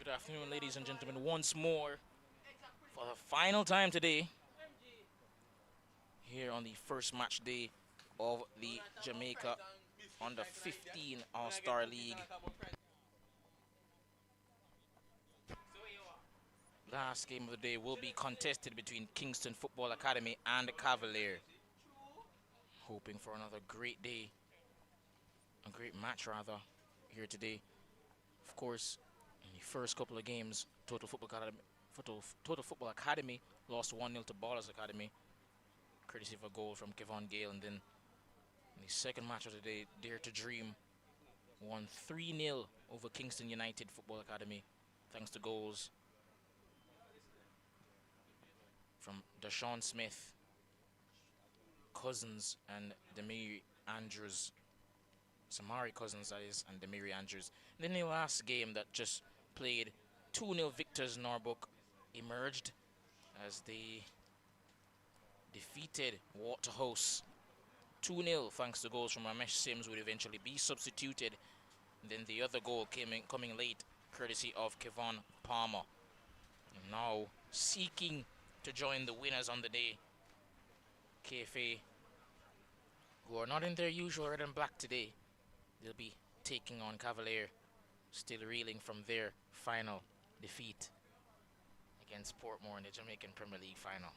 Good afternoon, ladies and gentlemen, once more for the final time today here on the first match day of the Jamaica Under 15 All-Star League. Last game of the day will be contested between Kingston Football Academy and the Cavalier. Hoping for another great day, a great match rather, here today. Of course, in the first couple of games, Total Football Academy lost 1-0 to Ballers Academy, courtesy of a goal from Kevon Gale. And then in the second match of the day, Dare to Dream won 3-0 over Kingston United Football Academy, thanks to goals from Deshaun Smith, Cousins, and Demiri Andrews. Samari Cousins, that is, and Demiri Andrews. And then the last game that just played, 2-0 victors Norfolk emerged as they defeated Waterhouse 2-0 thanks to goals from Ramesh Sims, would eventually be substituted. And then the other goal coming late, courtesy of Kevon Palmer. And now seeking to join the winners on the day, KFA, who are not in their usual red and black today. They'll be taking on Cavalier, still reeling from their final defeat against Portmore in the Jamaican Premier League final.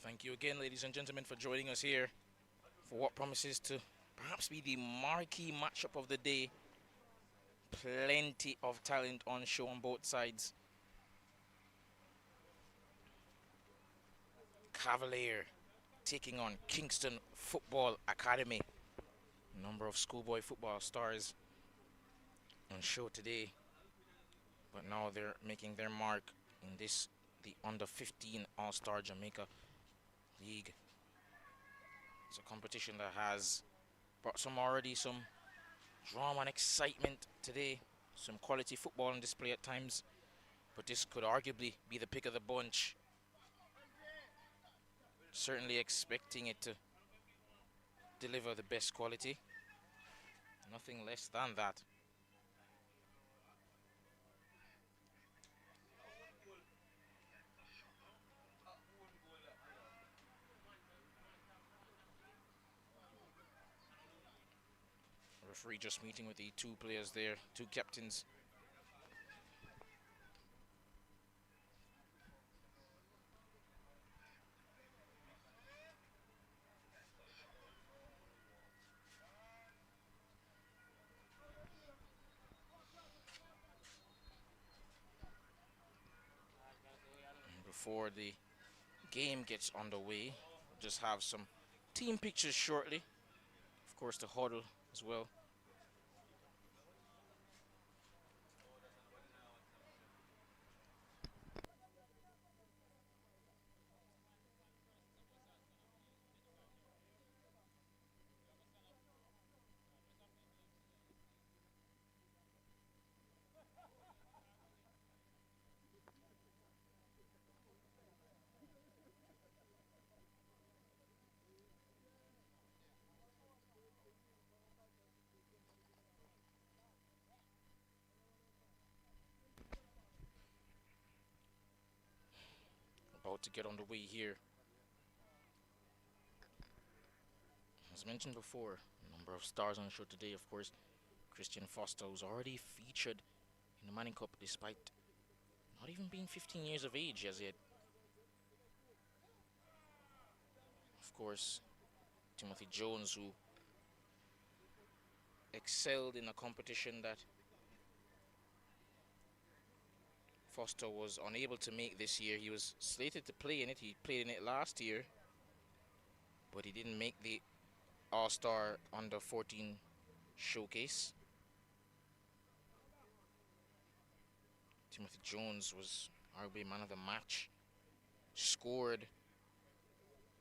Thank you again, ladies and gentlemen, for joining us here for what promises to perhaps be the marquee matchup of the day. Plenty of talent on show on both sides. Cavalier taking on Kingston Football Academy. Number of schoolboy football stars on show today, but now they're making their mark in the under 15 Allstar Jamaica League. It's a competition that has brought some drama and excitement today. Some quality football on display at times, but this could arguably be the pick of the bunch. Certainly expecting it to deliver the best quality. Nothing less than that. Referee just meeting with the two players there, two captains. before the game gets underway. Just have some team pictures shortly. Of course, the huddle as well. About to get underway here. As mentioned before, a number of stars on the show today. Of course, Christian Foster was already featured in the Manning Cup despite not even being 15 years of age as yet. Of course, Timothy Jones, who excelled in a competition that Foster was unable to make this year. He was slated to play in it. He played in it last year, but he didn't make the All-Star Under 14 showcase. Timothy Jones was arguably man of the match. Scored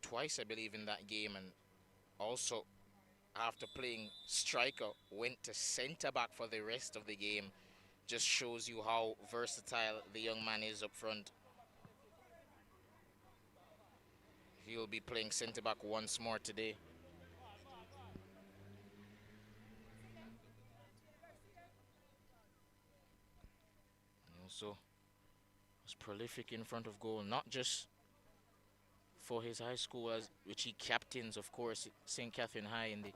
twice, I believe, in that game, and also after playing striker went to centre back for the rest of the game. Just shows you how versatile the young man is up front. He'll be playing centre back once more today. He also was prolific in front of goal, not just for his high school, which he captains, of course, St. Catherine High in the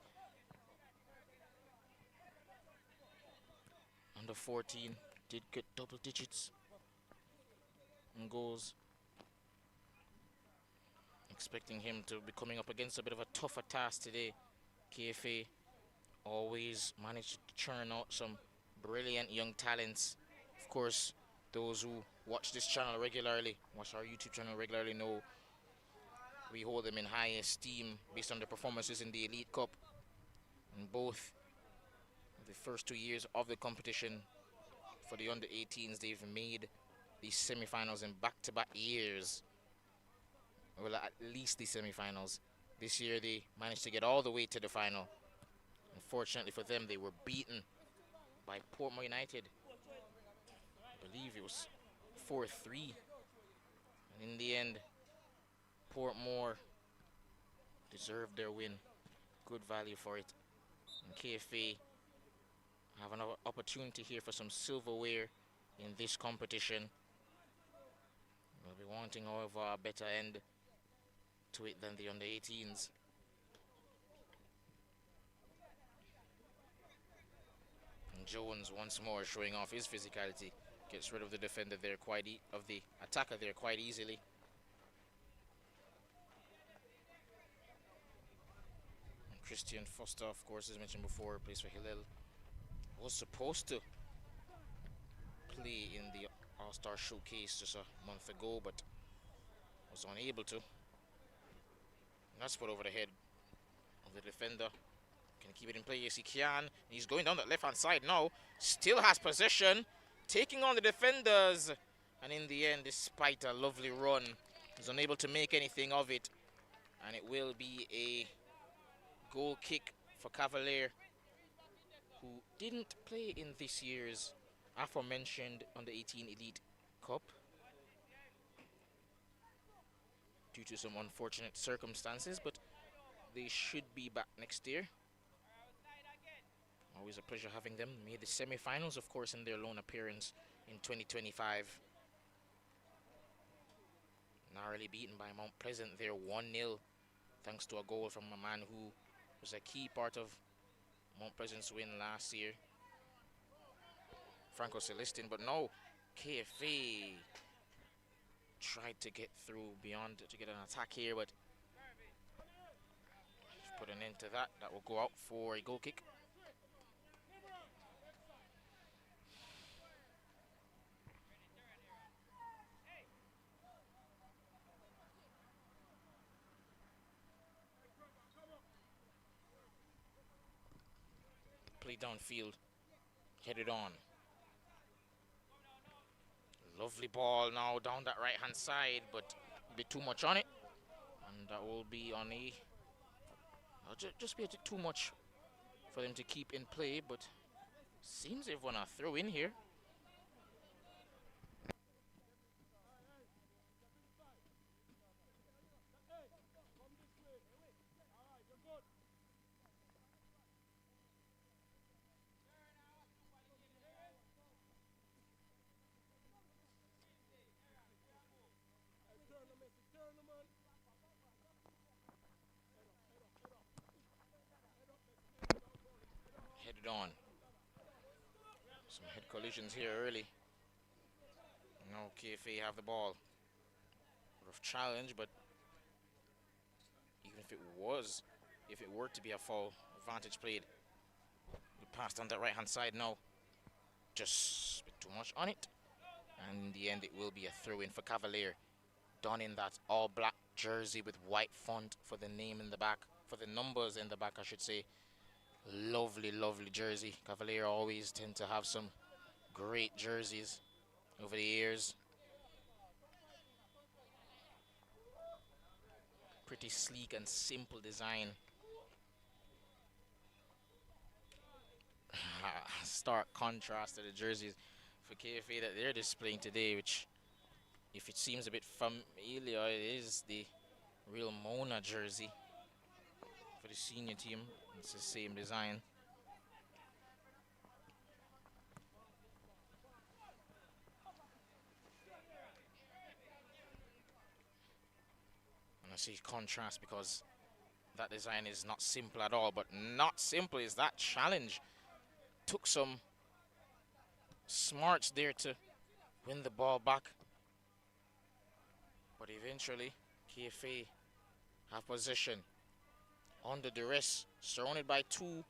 Under 14. Did get double digits in goals. Expecting him to be coming up against a bit of a tougher task today. KFA always managed to churn out some brilliant young talents. Of course, those who watch this channel regularly, watch our YouTube channel regularly, know we hold them in high esteem based on their performances in the Elite Cup. In both the first 2 years of the competition for the under 18s, they've made the semifinals in back-to-back years. Well, at least the semifinals. This year they managed to get all the way to the final. Unfortunately for them, they were beaten by Portmore United. I believe it was 4-3. And in the end, Portmore deserved their win. Good value for it. And KFA have an opportunity here for some silverware in this competition. They'll be wanting, however, a better end to it than the under 18s. And Jones once more showing off his physicality. Gets rid of the defender there of the attacker there quite easily. And Christian Foster, of course, as mentioned before, plays for Hillel. Was supposed to play in the All-Star Showcase just a month ago, but was unable to. And that's put over the head of the defender. Can he keep it in play? Yes, he can. He's going down that left-hand side now. Still has possession. Taking on the defenders. And in the end, despite a lovely run, he's unable to make anything of it. And it will be a goal kick for Cavalier, who didn't play in this year's aforementioned Under 18 Elite Cup due to some unfortunate circumstances, but they should be back next year. Always a pleasure having them. Made the semi-finals, of course, in their lone appearance in 2025. Narrowly beaten by Mount Pleasant there 1-0, thanks to a goal from a man who was a key part of Mount Pleasant's win last year, Franco Celestin. But no, KFA tried to get through beyond to get an attack here, but put an end to that. That will go out for a goal kick. Play downfield. Headed on. Lovely ball now down that right-hand side, but a bit too much on it. And that will be on a... just be a bit too much for them to keep in play, but seems they've won a throw in here. Headed on. Some head collisions here early. Now KFA have the ball. Rough challenge, but even if it were to be a foul, advantage played. We passed on that right-hand side now. Just a bit too much on it. And in the end, it will be a throw-in for Cavalier. Done in that all-black jersey with white font for the name in the back, for the numbers in the back, I should say. Lovely, lovely jersey. Cavalier always tend to have some great jerseys over the years. Pretty sleek and simple design. Stark contrast to the jerseys for KFA that they're displaying today, which, if it seems a bit familiar, it is the real Mona jersey for the senior team. It's the same design. And I see contrast because that design is not simple at all, but not simple is that challenge. Took some smarts there to win the ball back. But eventually, KFA have possession. Under duress, surrounded by two. And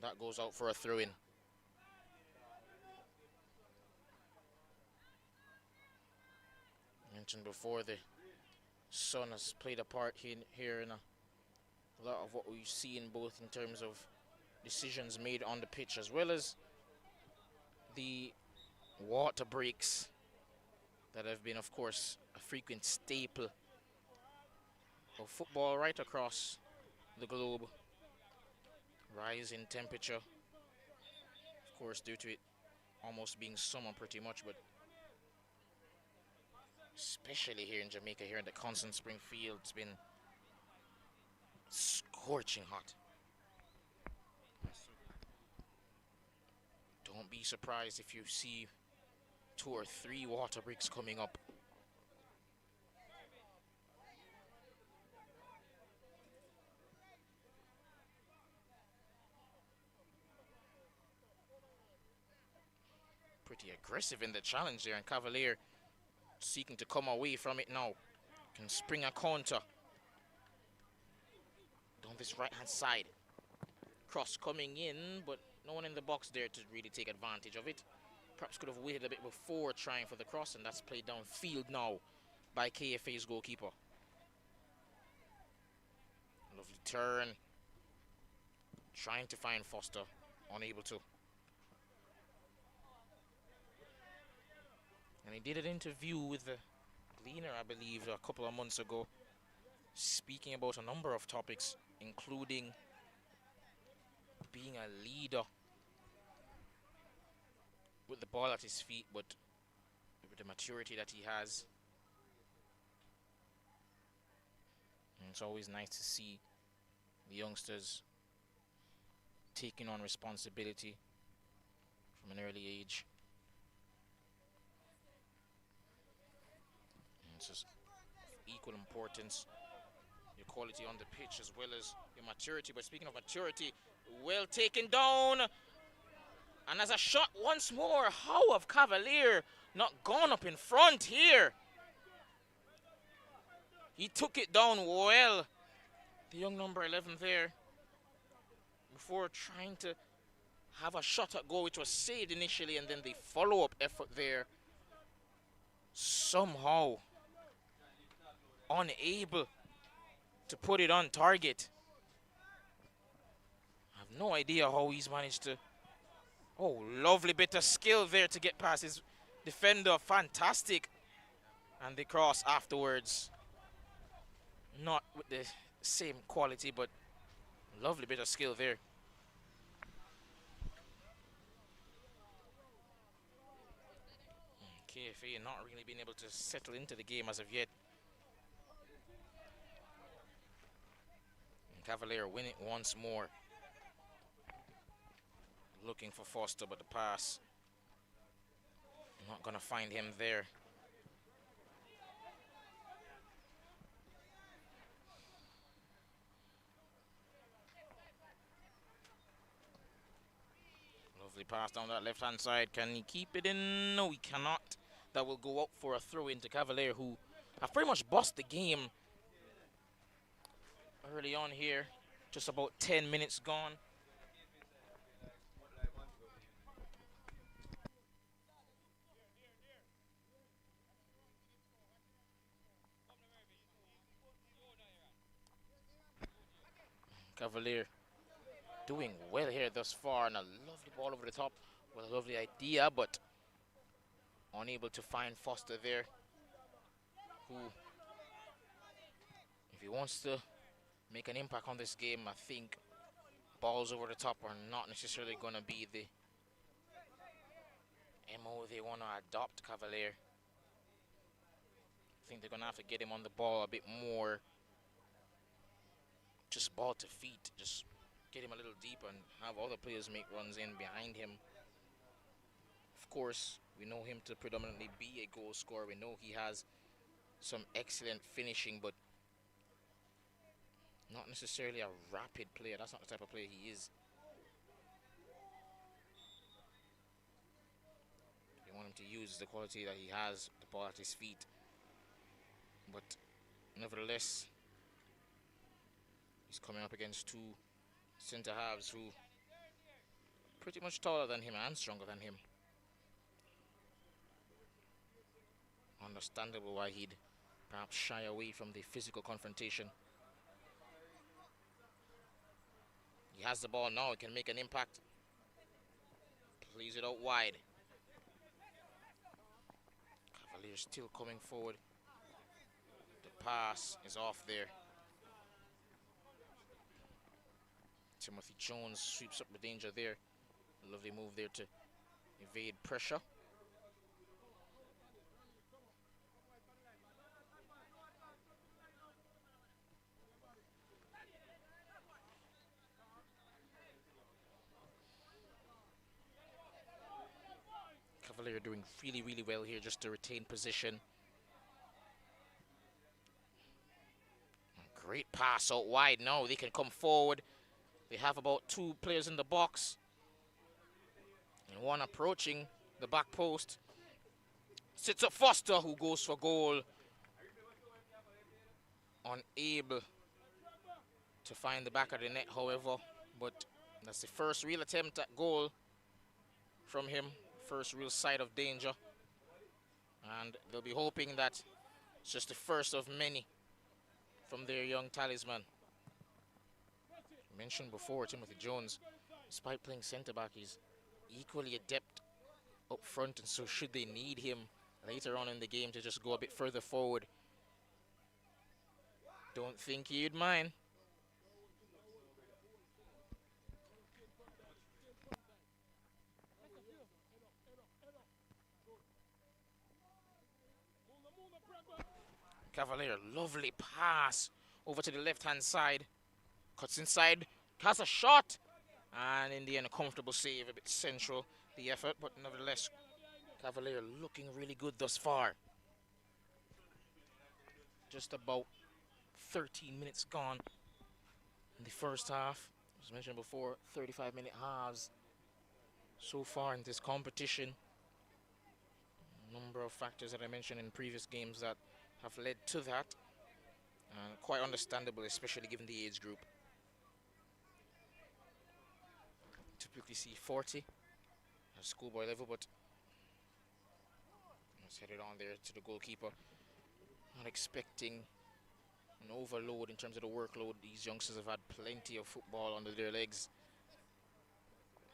that goes out for a throw-in. Mentioned before, the sun has played a part here in a lot of what we've seen, both in terms of decisions made on the pitch as well as the water breaks that have been, of course, a frequent staple of football right across the globe. Rise in temperature, of course, due to it almost being summer pretty much, but especially here in Jamaica, here in the Constant Spring Field, it's been scorching hot. Don't be surprised if you see 2 or 3 water breaks coming up. Pretty aggressive in the challenge there, and Cavalier seeking to come away from it now. Can spring a counter. Down this right-hand side. Cross coming in, but no one in the box there to really take advantage of it. Perhaps could have waited a bit before trying for the cross, and that's played downfield now by KFA's goalkeeper. Lovely turn. Trying to find Foster, unable to. And he did an interview with the Gleaner, I believe, a couple of months ago, speaking about a number of topics, including being a leader with the ball at his feet, but with the maturity that he has. And it's always nice to see the youngsters taking on responsibility from an early age. And it's just equal importance, your quality on the pitch as well as your maturity. But speaking of maturity, well taken down. And as a shot once more, how have Cavalier not gone up in front here? He took it down well, the young number 11 there, before trying to have a shot at goal, which was saved initially, and then the follow-up effort there. Somehow unable to put it on target. I have no idea how he's managed to. Oh, lovely bit of skill there to get past his defender. Fantastic. And the cross afterwards. Not with the same quality, but lovely bit of skill there. KFA not really being able to settle into the game as of yet. And Cavalier win it once more. Looking for Foster, but the pass. Not going to find him there. Lovely pass down that left-hand side. Can he keep it in? No, he cannot. That will go up for a throw into Cavalier, who have pretty much bossed the game early on here. Just about 10 minutes gone. Cavalier doing well here thus far, and a lovely ball over the top with a lovely idea, but unable to find Foster there, who, if he wants to make an impact on this game, I think balls over the top are not necessarily going to be the MO they want to adopt. Cavalier, I think they're going to have to get him on the ball a bit more, just ball to feet, just get him a little deeper and have other players make runs in behind him. Of course, we know him to predominantly be a goal scorer. We know he has some excellent finishing, but not necessarily a rapid player. That's not the type of player he is. You want him to use the quality that he has, the ball at his feet. But nevertheless, he's coming up against two centre halves who pretty much taller than him and stronger than him. Understandable why he'd perhaps shy away from the physical confrontation. He has the ball now, he can make an impact. Plays it out wide. Cavalier still coming forward. The pass is off there. Timothy Jones sweeps up the danger there. A lovely move there to evade pressure. Cavalier doing really, really well here just to retain position. Great pass out wide. Now they can come forward. They have about two players in the box. And one approaching the back post. Sits up Foster, who goes for goal. Unable to find the back of the net, however. But that's the first real attempt at goal from him. First real sight of danger. And they'll be hoping that it's just the first of many from their young talisman. I mentioned before, Timothy Jones, despite playing centre-back, he's equally adept up front, and so should they need him later on in the game to just go a bit further forward, don't think he'd mind. Cavalier, lovely pass over to the left-hand side. Cuts inside, has a shot. And in the end, a comfortable save, a bit central, the effort. But nevertheless, Cavalier looking really good thus far. Just about 13 minutes gone in the first half. As mentioned before, 35-minute halves so far in this competition. A number of factors that I mentioned in previous games that have led to that. Quite understandable, especially given the age group. Typically see 40 at schoolboy level, but let's head it on there to the goalkeeper. Not expecting an overload in terms of the workload. These youngsters have had plenty of football under their legs,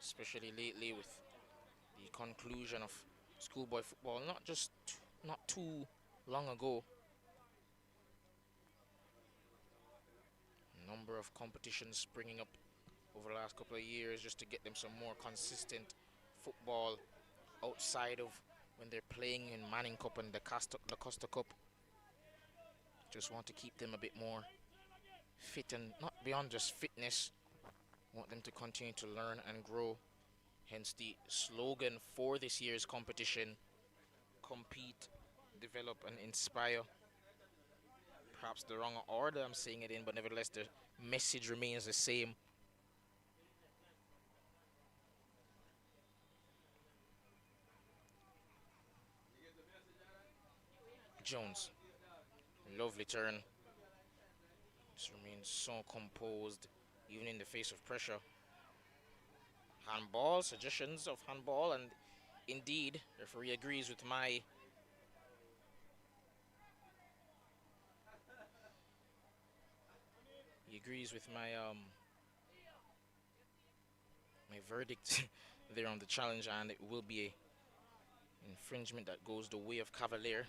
especially lately with the conclusion of schoolboy football. Not too long ago. A number of competitions springing up over the last couple of years just to get them some more consistent football outside of when they're playing in Manning Cup and the Costa Cup. Just want to keep them a bit more fit, and not beyond just fitness. Want them to continue to learn and grow. Hence the slogan for this year's competition: compete, develop, and inspire. Perhaps the wrong order I'm saying it in, but nevertheless the message remains the same. Jones, lovely turn. Just remains so composed, even in the face of pressure. Handball, suggestions of handball, and indeed, referee agrees with my my verdict there on the challenge, and it will be a infringement that goes the way of Cavalier.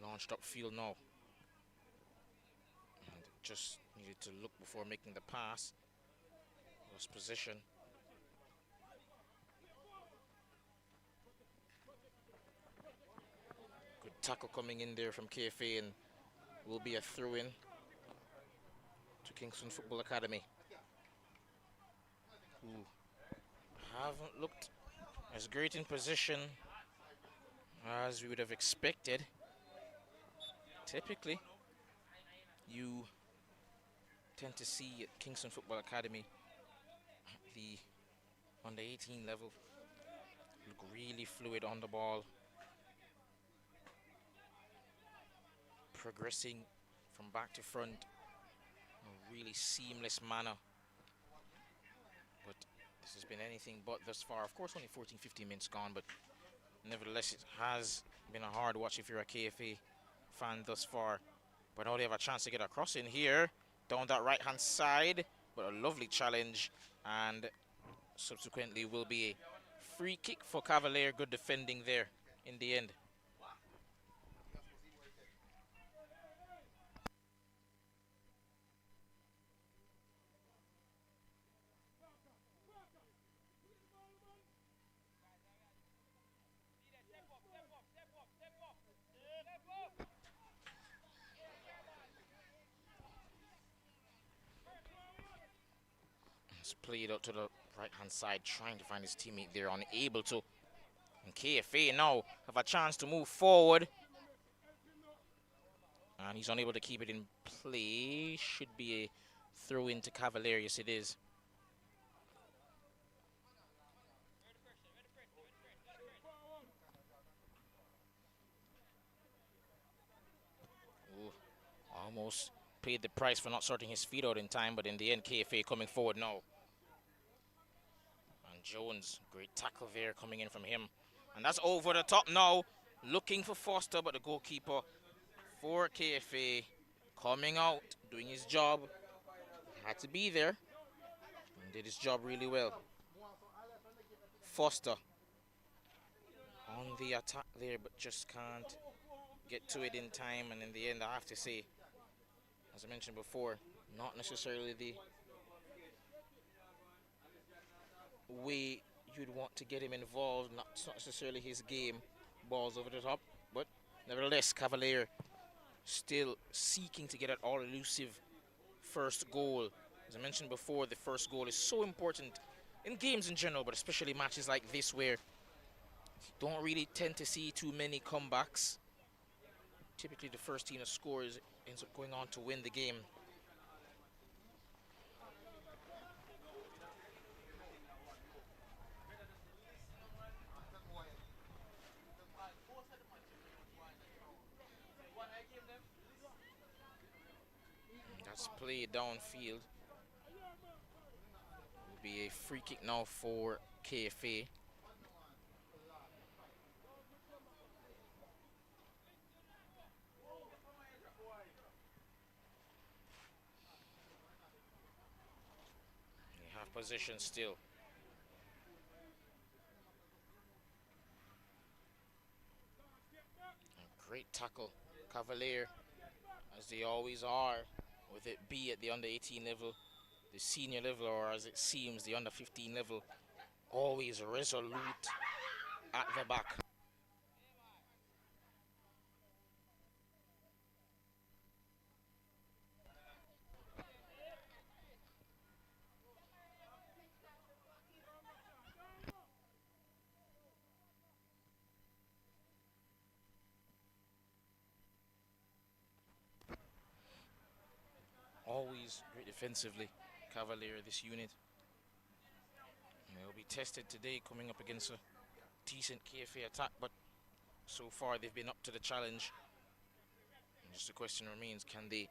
Launched upfield now. And just needed to look before making the pass. Lost position. Good tackle coming in there from KFA, and will be a throw-in to Kingston Football Academy, who haven't looked as great in position as we would have expected. Typically, you tend to see at Kingston Football Academy the under 18 level look really fluid on the ball, progressing from back to front in a really seamless manner. But this has been anything but thus far. Of course, only 14-15 minutes gone, but nevertheless, it has been a hard watch if you're a KFA fan thus far. But now they have a chance to get across in here, down that right-hand side, but a lovely challenge, and subsequently will be a free kick for Cavalier. Good defending there in the end. It's played out to the right-hand side, trying to find his teammate there, unable to. And KFA now have a chance to move forward. And he's unable to keep it in play. Should be a throw into Cavalier. Yes, it is. Ooh, almost paid the price for not sorting his feet out in time, but in the end, KFA coming forward now. And Jones, great tackle there coming in from him. And that's over the top now. Looking for Foster, but the goalkeeper for KFA coming out, doing his job. Had to be there and did his job really well. Foster on the attack there, but just can't get to it in time. And in the end, I have to say, as I mentioned before, not necessarily the way you'd want to get him involved. Not necessarily his game, balls over the top, but nevertheless, Cavalier still seeking to get an all-elusive first goal. As I mentioned before, the first goal is so important in games in general, but especially matches like this where you don't really tend to see too many comebacks. Typically, the first team that scores ends up going on to win the game. That's play downfield. Will be a free kick now for KFA. They have possession still. A great tackle, Cavalier, as they always are, with it be at the under 18 level, the senior level, or as it seems, the under 15 level, always resolute at the back. Always great defensively, Cavalier, this unit. And they'll be tested today coming up against a decent KFA attack, but so far they've been up to the challenge. And just the question remains, can they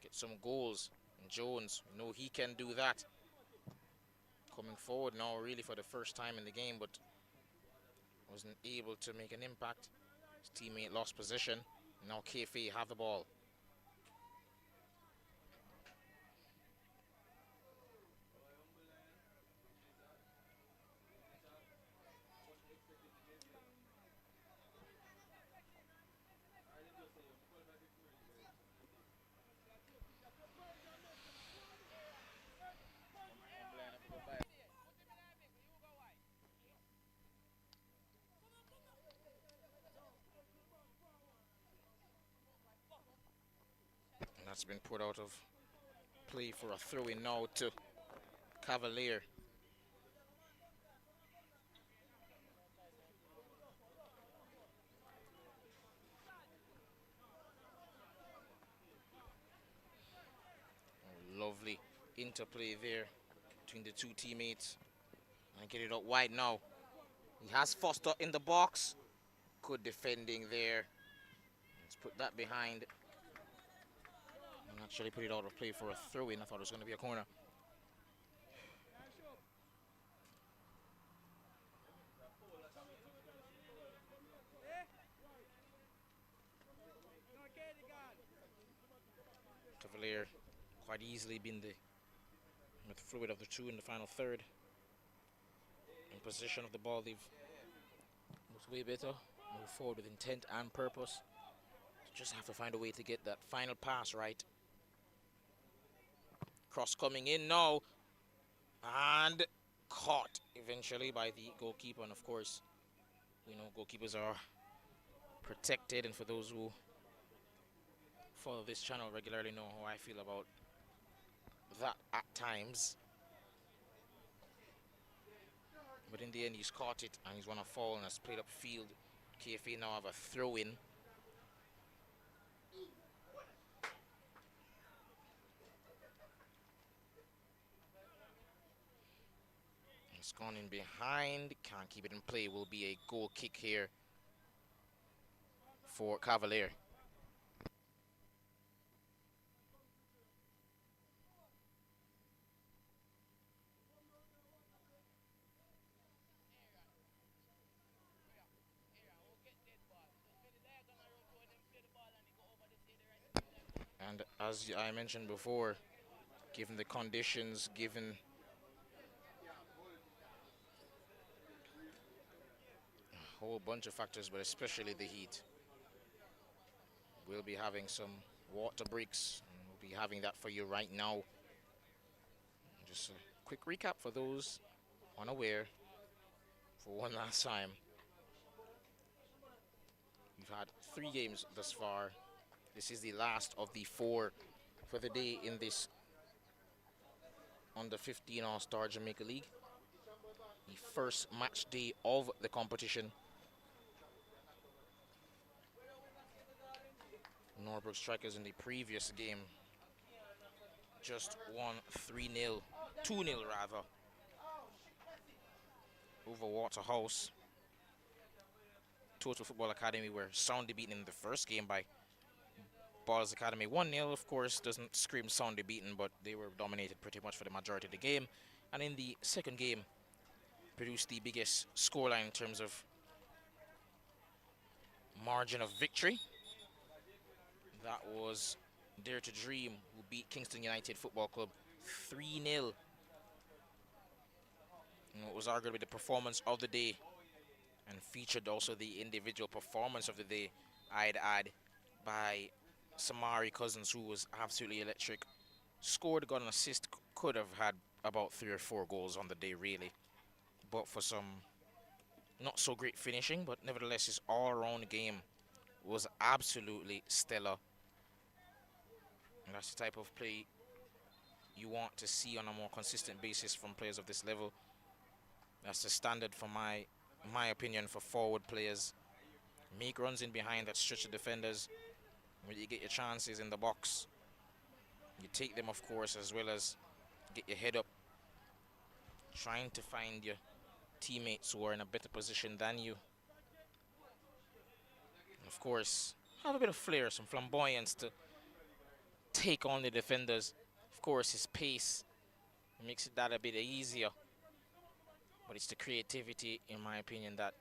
get some goals? And Jones, we know he can do that. Coming forward now really for the first time in the game, but wasn't able to make an impact. His teammate lost possession. Now KFA have the ball. And that's been put out of play for a throw-in now to Cavalier. Lovely interplay there between the two teammates. And get it out wide now. He has Foster in the box. Good defending there. Let's put that behind. And actually put it out of play for a throw-in. I thought it was going to be a corner. Cavalier quite easily been the fluid of the two in the final third. In possession of the ball, they've moved way better, move forward with intent and purpose. Just have to find a way to get that final pass right. Cross coming in now, and caught eventually by the goalkeeper. And of course, we know goalkeepers are protected, and for those who follow this channel regularly know how I feel about that at times. But in the end, he's caught it, and he's won a foul and has played up field. KFA now have a throw-in. It's gone in behind, can't keep it in play. Will be a goal kick here for Cavalier. And as I mentioned before, given the conditions, given a whole bunch of factors, but especially the heat, we'll be having some water breaks, and we'll be having that for you right now. Just a quick recap for those unaware for one last time. We've had 3 games thus far. This is the last of the 4 for the day in this under 15 Allstar Jamaica League. The first match day of the competition. Norbrook Strikers in the previous game just won 3-0, 2-0 rather, over Waterhouse. Total Football Academy were soundly beaten in the first game by Balls Academy 1-0. Of course, doesn't scream soundly beaten, but they were dominated pretty much for the majority of the game. And in the second game, produced the biggest scoreline in terms of margin of victory. That was Dare to Dream, who beat Kingston United Football Club 3-0. It was arguably the performance of the day and featured also the individual performance of the day, I'd add, by Samari Cousins, who was absolutely electric. Scored, got an assist, could have had about 3 or 4 goals on the day, really. But for some not so great finishing, but nevertheless, his all-around game was absolutely stellar. And that's the type of play you want to see on a more consistent basis from players of this level. That's the standard for my opinion for forward players. Make runs in behind that stretch the defenders. When you get your chances in the box, you take them, of course, as well as get your head up, trying to find your teammates who are in a better position than you. And of course, have a bit of flair, some flamboyance to take on the defenders. Of course, his pace makes it that a bit easier. But it's the creativity, in my opinion, that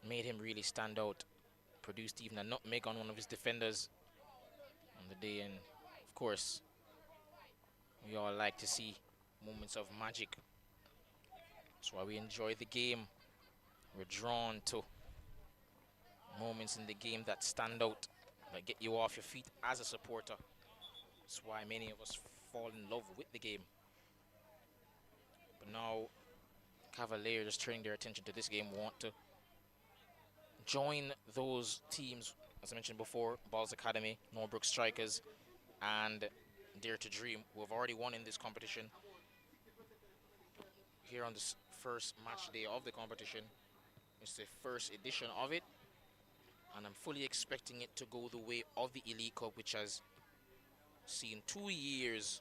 made him really stand out. Produced even a nutmeg on one of his defenders on the day. And of course, we all like to see moments of magic. That's why we enjoy the game. We're drawn to moments in the game that stand out, that get you off your feet as a supporter. That's why many of us fall in love with the game. But now, Cavalier just turning their attention to this game, want to join those teams, as I mentioned before, Balls Academy, Norbrook Strikers, and Dare to Dream, who have already won in this competition. Here on this first match day of the competition, it's the first edition of it, and I'm fully expecting it to go the way of the Elite Cup, which has seen 2 years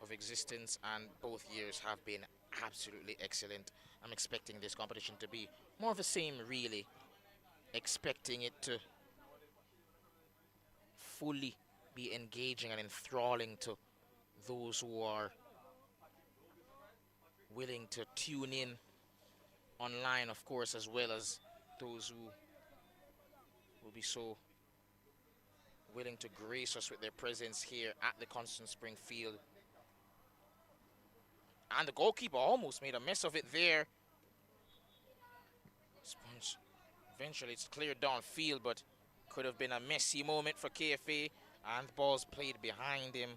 of existence, and both years have been absolutely excellent. I'm expecting this competition to be more of the same, really. Expecting it to fully be engaging and enthralling to those who are willing to tune in online, of course, as well as those who will be so willing to grace us with their presence here at the Constant Spring Field. And the goalkeeper almost made a mess of it there. Sponge. Eventually it's cleared downfield, but could have been a messy moment for KFA, and the ball's played behind him.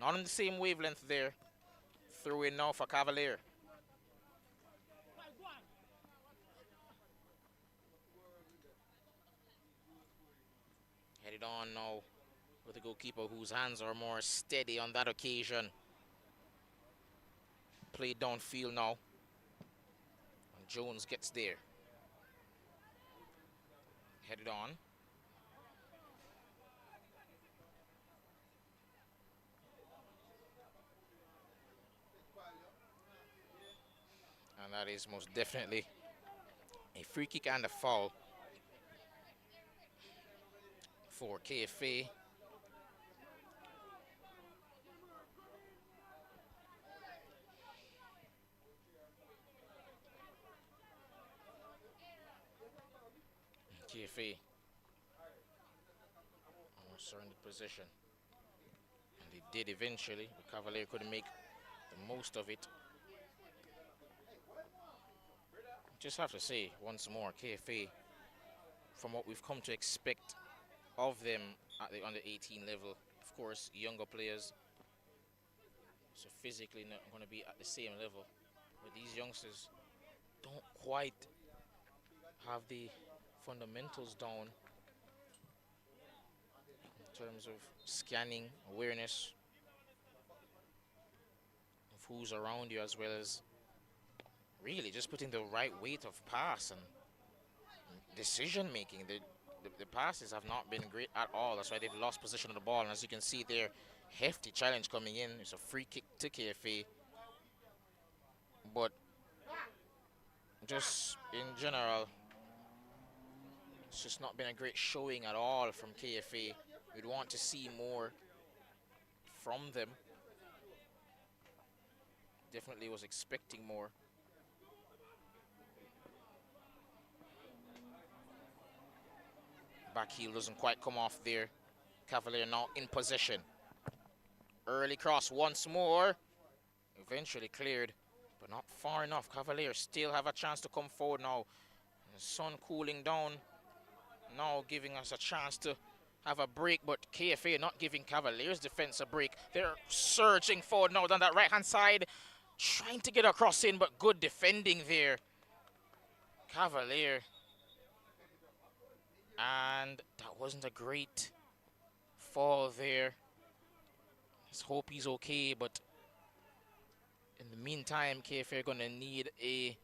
Not on the same wavelength there. Throw in now for Cavalier. Headed on now with the goalkeeper, whose hands are more steady on that occasion. Played downfield now. And Jones gets there. Headed on. And that is most definitely a free kick and a foul for KFA. KFA almost surrendered possession, and they did eventually, but Cavalier couldn't make the most of it. Just have to say once more, KFA, from what we've come to expect of them at the under 18 level, of course, younger players, so physically not going to be at the same level, but these youngsters don't quite have the fundamentals down in terms of scanning, awareness of who's around you, as well as really just putting the right weight of pass and decision making. The passes have not been great at all. That's why they've lost possession of the ball. And as you can see there, hefty challenge coming in. It's a free kick to KFA. But just in general, It's just not been a great showing at all from KFA. We'd want to see more from them. Definitely was expecting more. Back heel doesn't quite come off there. Cavalier now in possession. Early cross once more. Eventually cleared, but not far enough. Cavalier still have a chance to come forward now. The sun cooling down. Now giving us a chance to have a break, but KFA not giving Cavaliers defense a break. They're surging forward now down that right-hand side. Trying to get across in, but good defending there. Cavalier. And that wasn't a great fall there. Let's hope he's okay, but in the meantime, KFA are going to need I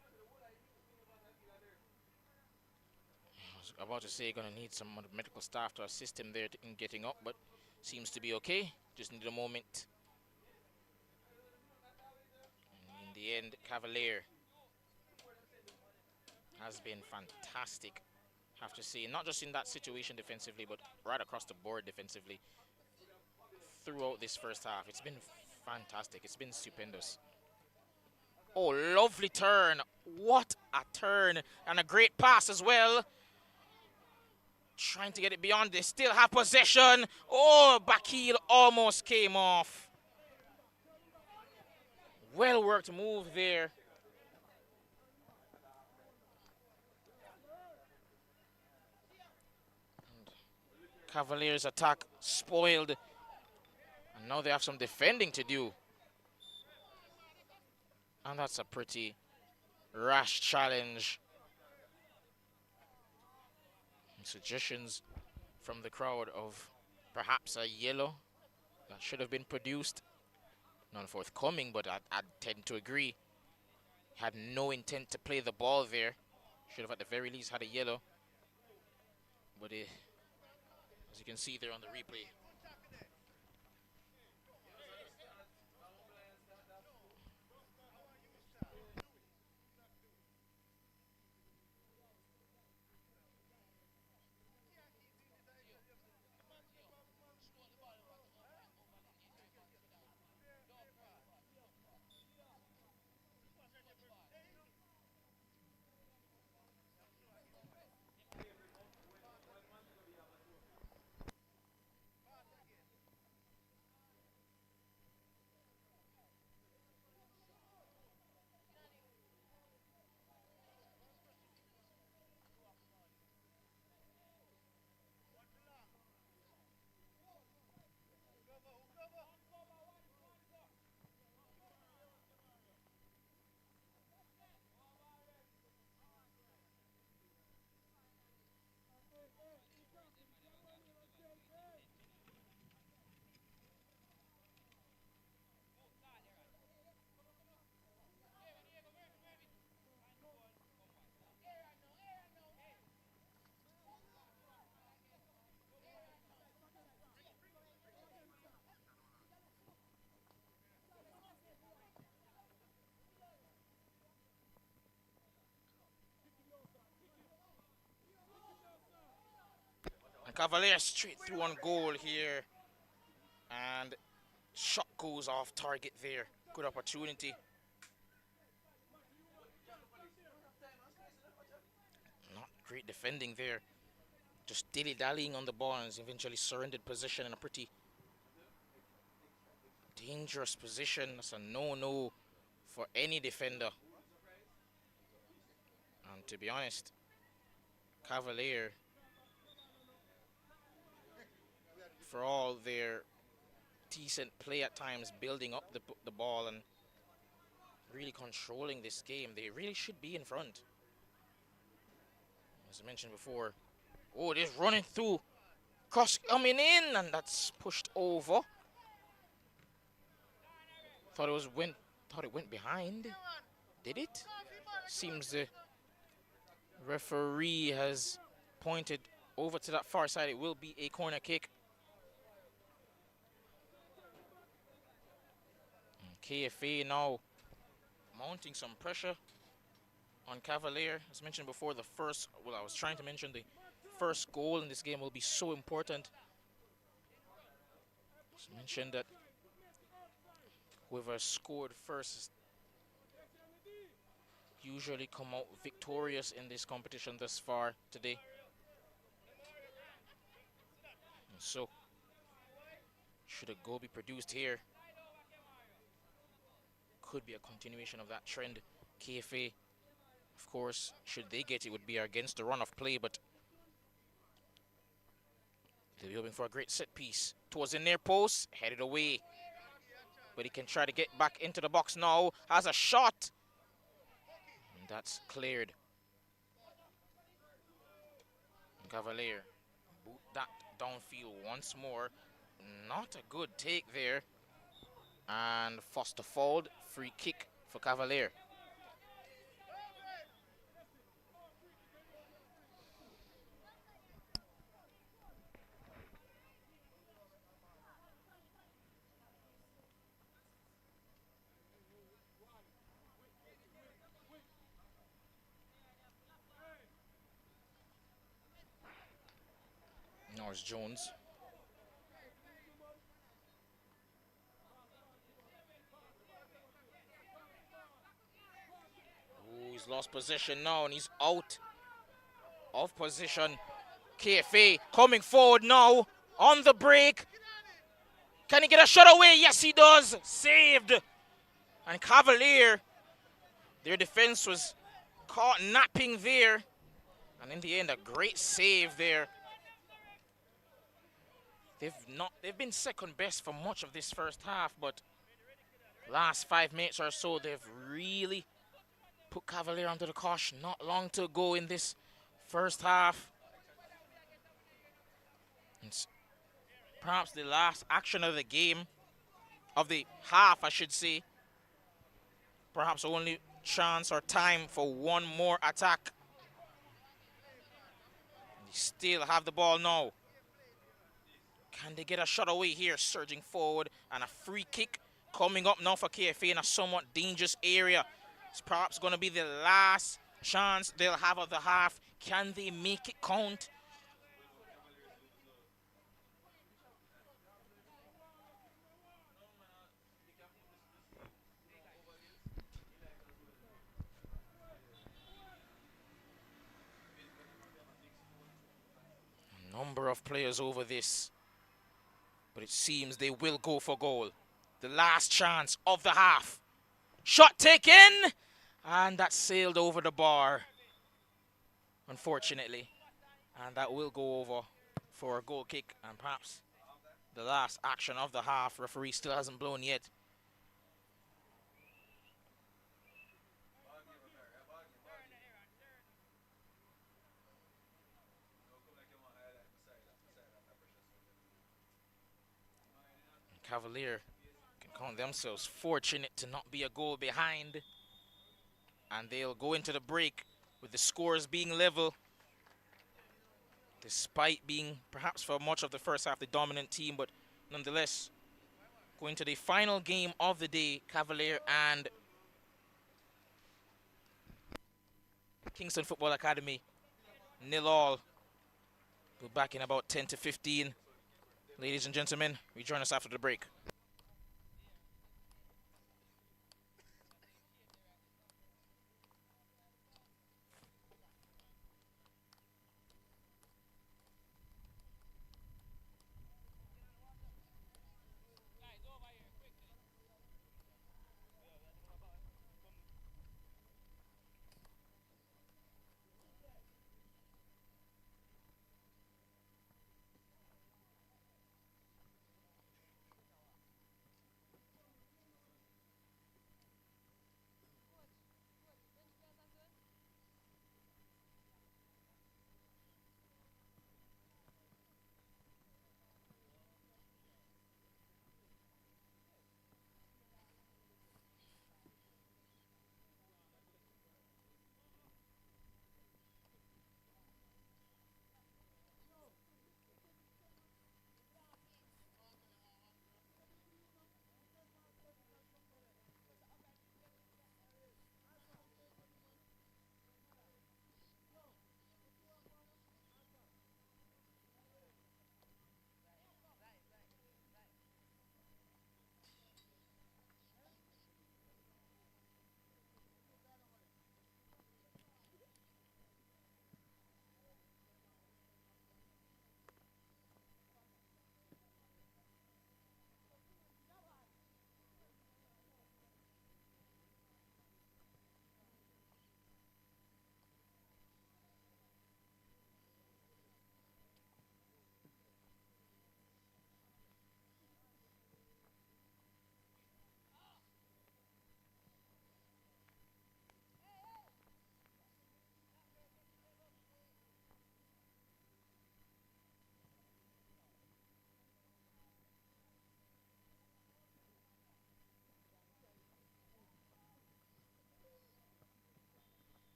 was about to say going to need some medical staff to assist him there in getting up, but seems to be okay. Just need a moment. And in the end, Cavalier has been fantastic, have to say. Not just in that situation defensively, but right across the board defensively throughout this first half. It's been fantastic. It's been stupendous. Oh, lovely turn. What a turn. And a great pass as well. Trying to get it beyond. They still have possession. Oh, back heel almost came off. Well worked move there. And Cavaliers' attack spoiled. And now they have some defending to do. And that's a pretty rash challenge. Suggestions from the crowd of perhaps a yellow that should have been produced. None forthcoming, but I tend to agree. Had no intent to play the ball there. Should have at the very least had a yellow. But as you can see there on the replay, and Cavalier straight through on goal here. And shot goes off target there. Good opportunity. Not great defending there. Just dilly-dallying on the ball and has eventually surrendered possession in a pretty dangerous position. That's a no-no for any defender. And to be honest, Cavalier, for all their decent play at times, building up the ball and really controlling this game, they really should be in front. As I mentioned before, oh, it is running through, cross coming in, and that's pushed over. Thought it went behind. Did it? Seems the referee has pointed over to that far side. It will be a corner kick. And KFA now mounting some pressure on Cavalier. As mentioned before, I was trying to mention the first goal in this game will be so important. Just mentioned that whoever scored first is usually come out victorious in this competition thus far today. And so, should a goal be produced here, could be a continuation of that trend. KFA, of course, should they get it, would be against the run of play, but they'll be hoping for a great set piece. Towards the near post, headed away. But he can try to get back into the box now. Has a shot. And that's cleared. Cavalier boot that downfield once more. Not a good take there. And Foster Fold, free kick for Cavalier. Norris Jones. Ooh, he's lost position now and he's out of position. KFA coming forward now on the break. Can he get a shot away? Yes, he does. Saved. And Cavalier, their defense was caught napping there. And in the end, a great save there. They've been second best for much of this first half, but last 5 minutes or so, they've really put Cavalier under the caution. Not long to go in this first half. It's perhaps the last action of the game, of the half, I should say. Perhaps only chance or time for one more attack. They still have the ball now. Can they get a shot away here? Surging forward, and a free kick coming up now for KFA in a somewhat dangerous area. It's perhaps going to be the last chance they'll have of the half. Can they make it count? A number of players over this, but it seems they will go for goal. The last chance of the half. Shot taken, and that sailed over the bar, unfortunately. And that will go over for a goal kick, and perhaps the last action of the half. Referee still hasn't blown yet. Cavalier can count themselves fortunate to not be a goal behind. And they'll go into the break with the scores being level, despite being perhaps for much of the first half the dominant team, but nonetheless, going to the final game of the day, Cavalier and Kingston Football Academy, 0-0. We'll be back in about 10 to 15. Ladies and gentlemen, rejoin us after the break.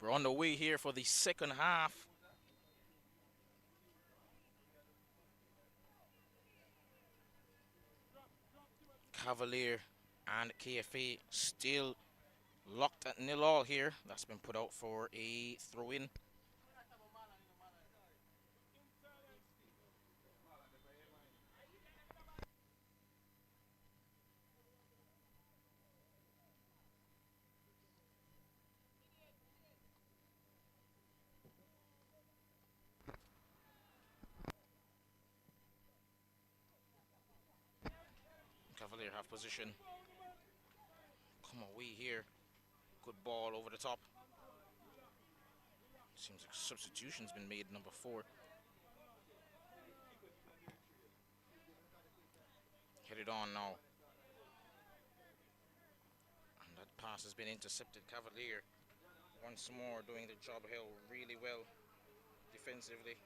We're on the way here for the second half. Cavalier and KFA still locked at 0-0 here. That's been put out for a throw-in. Cavalier have position. Come away here. Good ball over the top. Seems like substitution's been made, number 4. Headed on now. And that pass has been intercepted. Cavalier once more doing the job held really well defensively.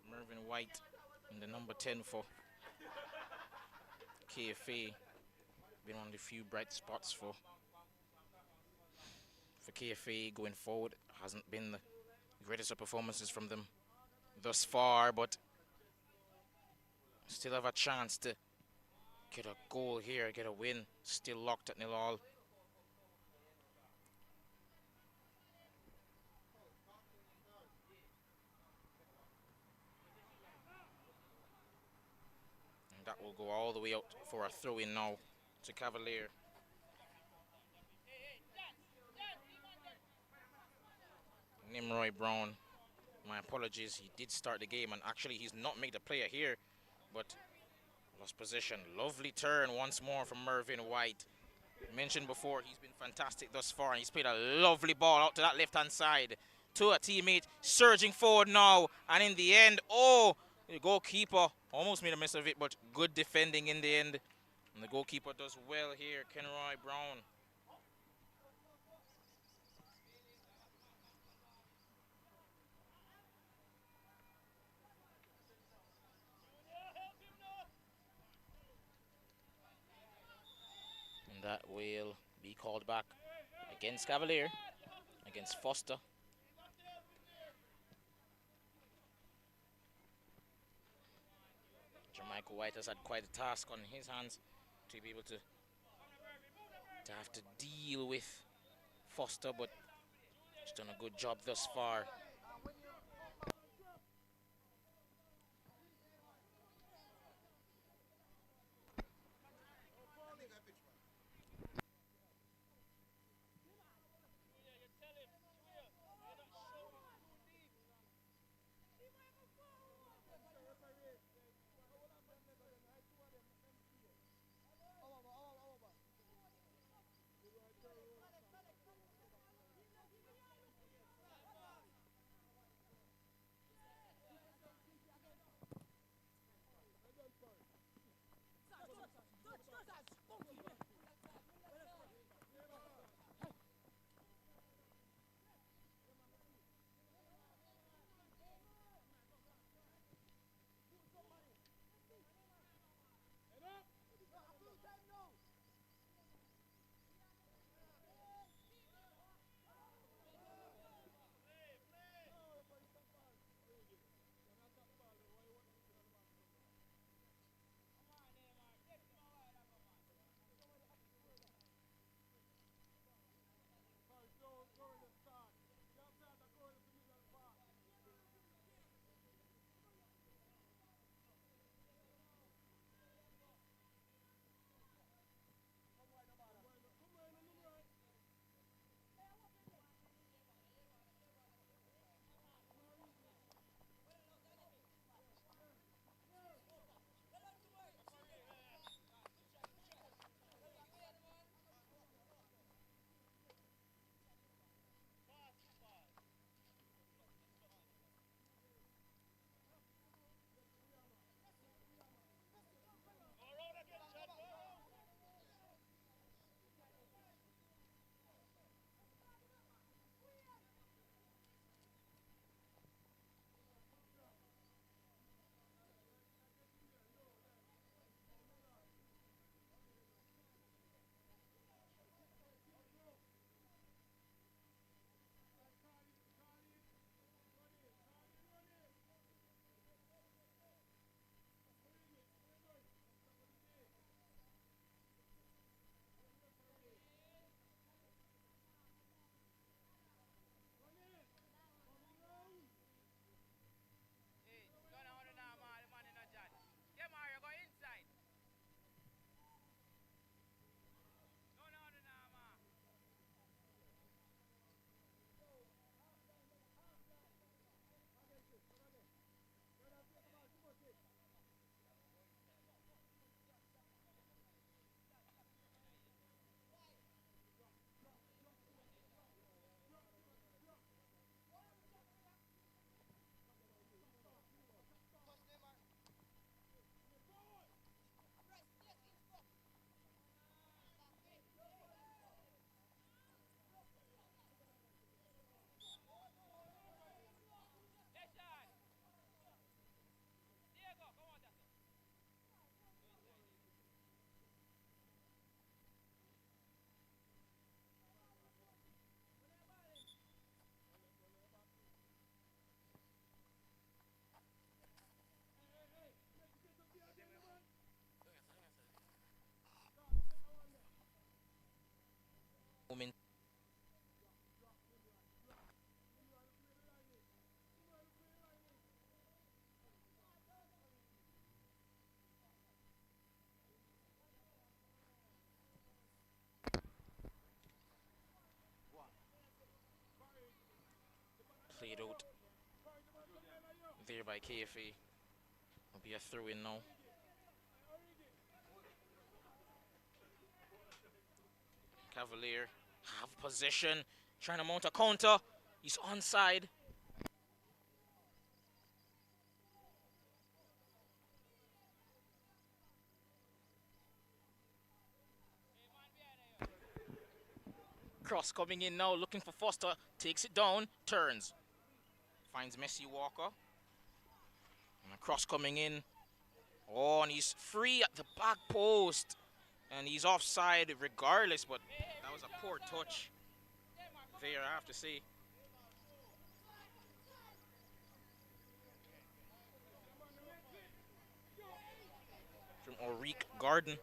Mervyn White in the number 10 for KFA. Been one of the few bright spots for KFA going forward. Hasn't been the greatest of performances from them thus far, but still have a chance to get a goal here, get a win. Still locked at 0-0. And that will go all the way out for a throw-in now to Cavalier. Nimroy Brown, my apologies, he did start the game, and actually he's not made a player here, but lost possession. Lovely turn once more from Mervyn White. Mentioned before, he's been fantastic thus far, and he's played a lovely ball out to that left-hand side to a teammate, surging forward now, and in the end, oh, the goalkeeper almost made a mess of it, but good defending in the end, and the goalkeeper does well here, Kenroy Brown. That will be called back against Cavalier, against Foster. Jamaica White has had quite a task on his hands to be able to have to deal with Foster, but he's done a good job thus far. Played out there by KFA. Will be a throw-in now. Cavalier have possession, trying to mount a counter. He's onside. Cross coming in now, looking for Foster. Takes it down, turns. Finds Messi Walker. And a cross coming in. Oh, and he's free at the back post. And he's offside regardless, but that was a poor touch there, I have to say. From Ulrich Garden.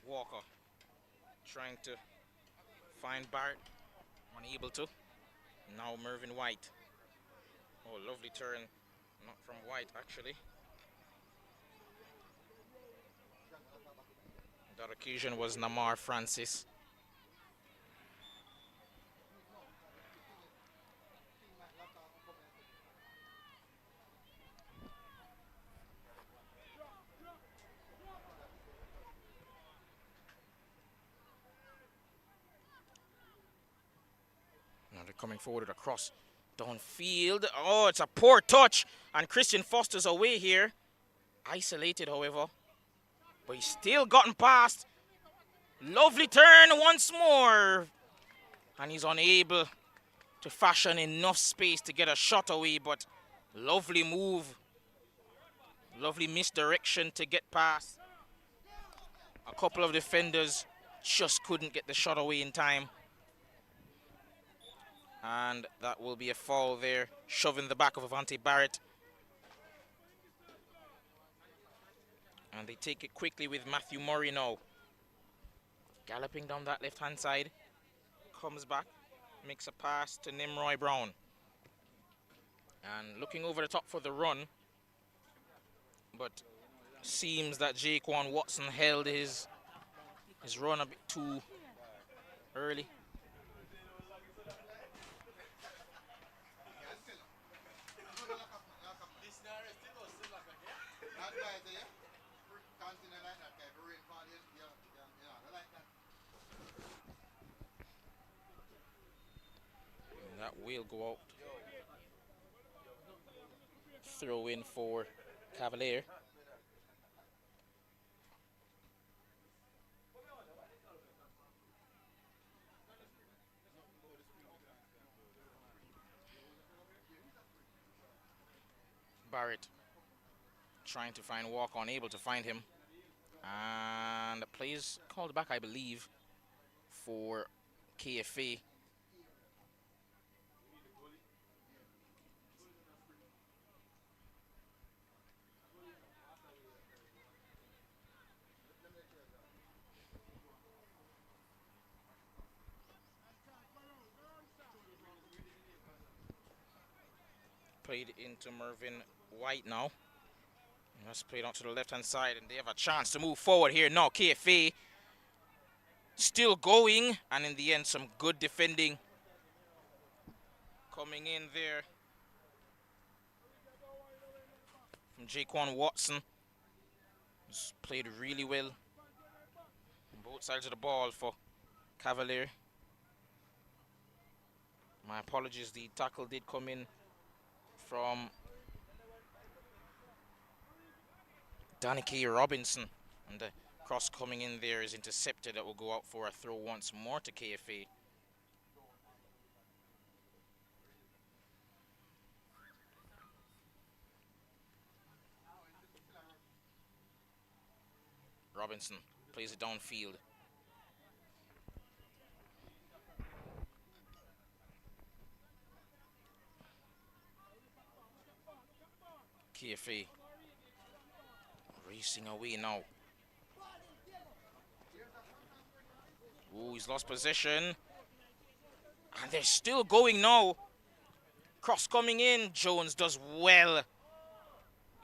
Walker trying to find Barrett, unable to. Now Mervyn White. Oh, lovely turn, not from White actually. That occasion was Namar Francis. Now they're coming forward with a cross downfield. Oh, it's a poor touch, and Christian Foster's away here. Isolated, however, but he's still gotten past. Lovely turn once more, and he's unable to fashion enough space to get a shot away, but lovely move, lovely misdirection to get past. A couple of defenders just couldn't get the shot away in time. And that will be a foul there, shoving the back of Avante Barrett. And they take it quickly with Matthew Murray now. Galloping down that left-hand side. Comes back, makes a pass to Nimroy Brown. And looking over the top for the run. But seems that Jaquan Watson held his run a bit too early. That will go out. Throw in for Cavalier. Barrett trying to find Walker, unable to find him. And the play is called back, I believe, for KFA. Played into Mervyn White now. Let's play it out to the left-hand side, and they have a chance to move forward here. No, KFA still going, and in the end, some good defending coming in there from Jaquan Watson. Just played really well on both sides of the ball for Cavalier. My apologies, the tackle did come in from Danica Robinson, and the cross coming in there is intercepted. That will go out for a throw once more to KFA. Robinson plays it downfield. KFA racing away now. Ooh, he's lost possession. And they're still going now. Cross coming in. Jones does well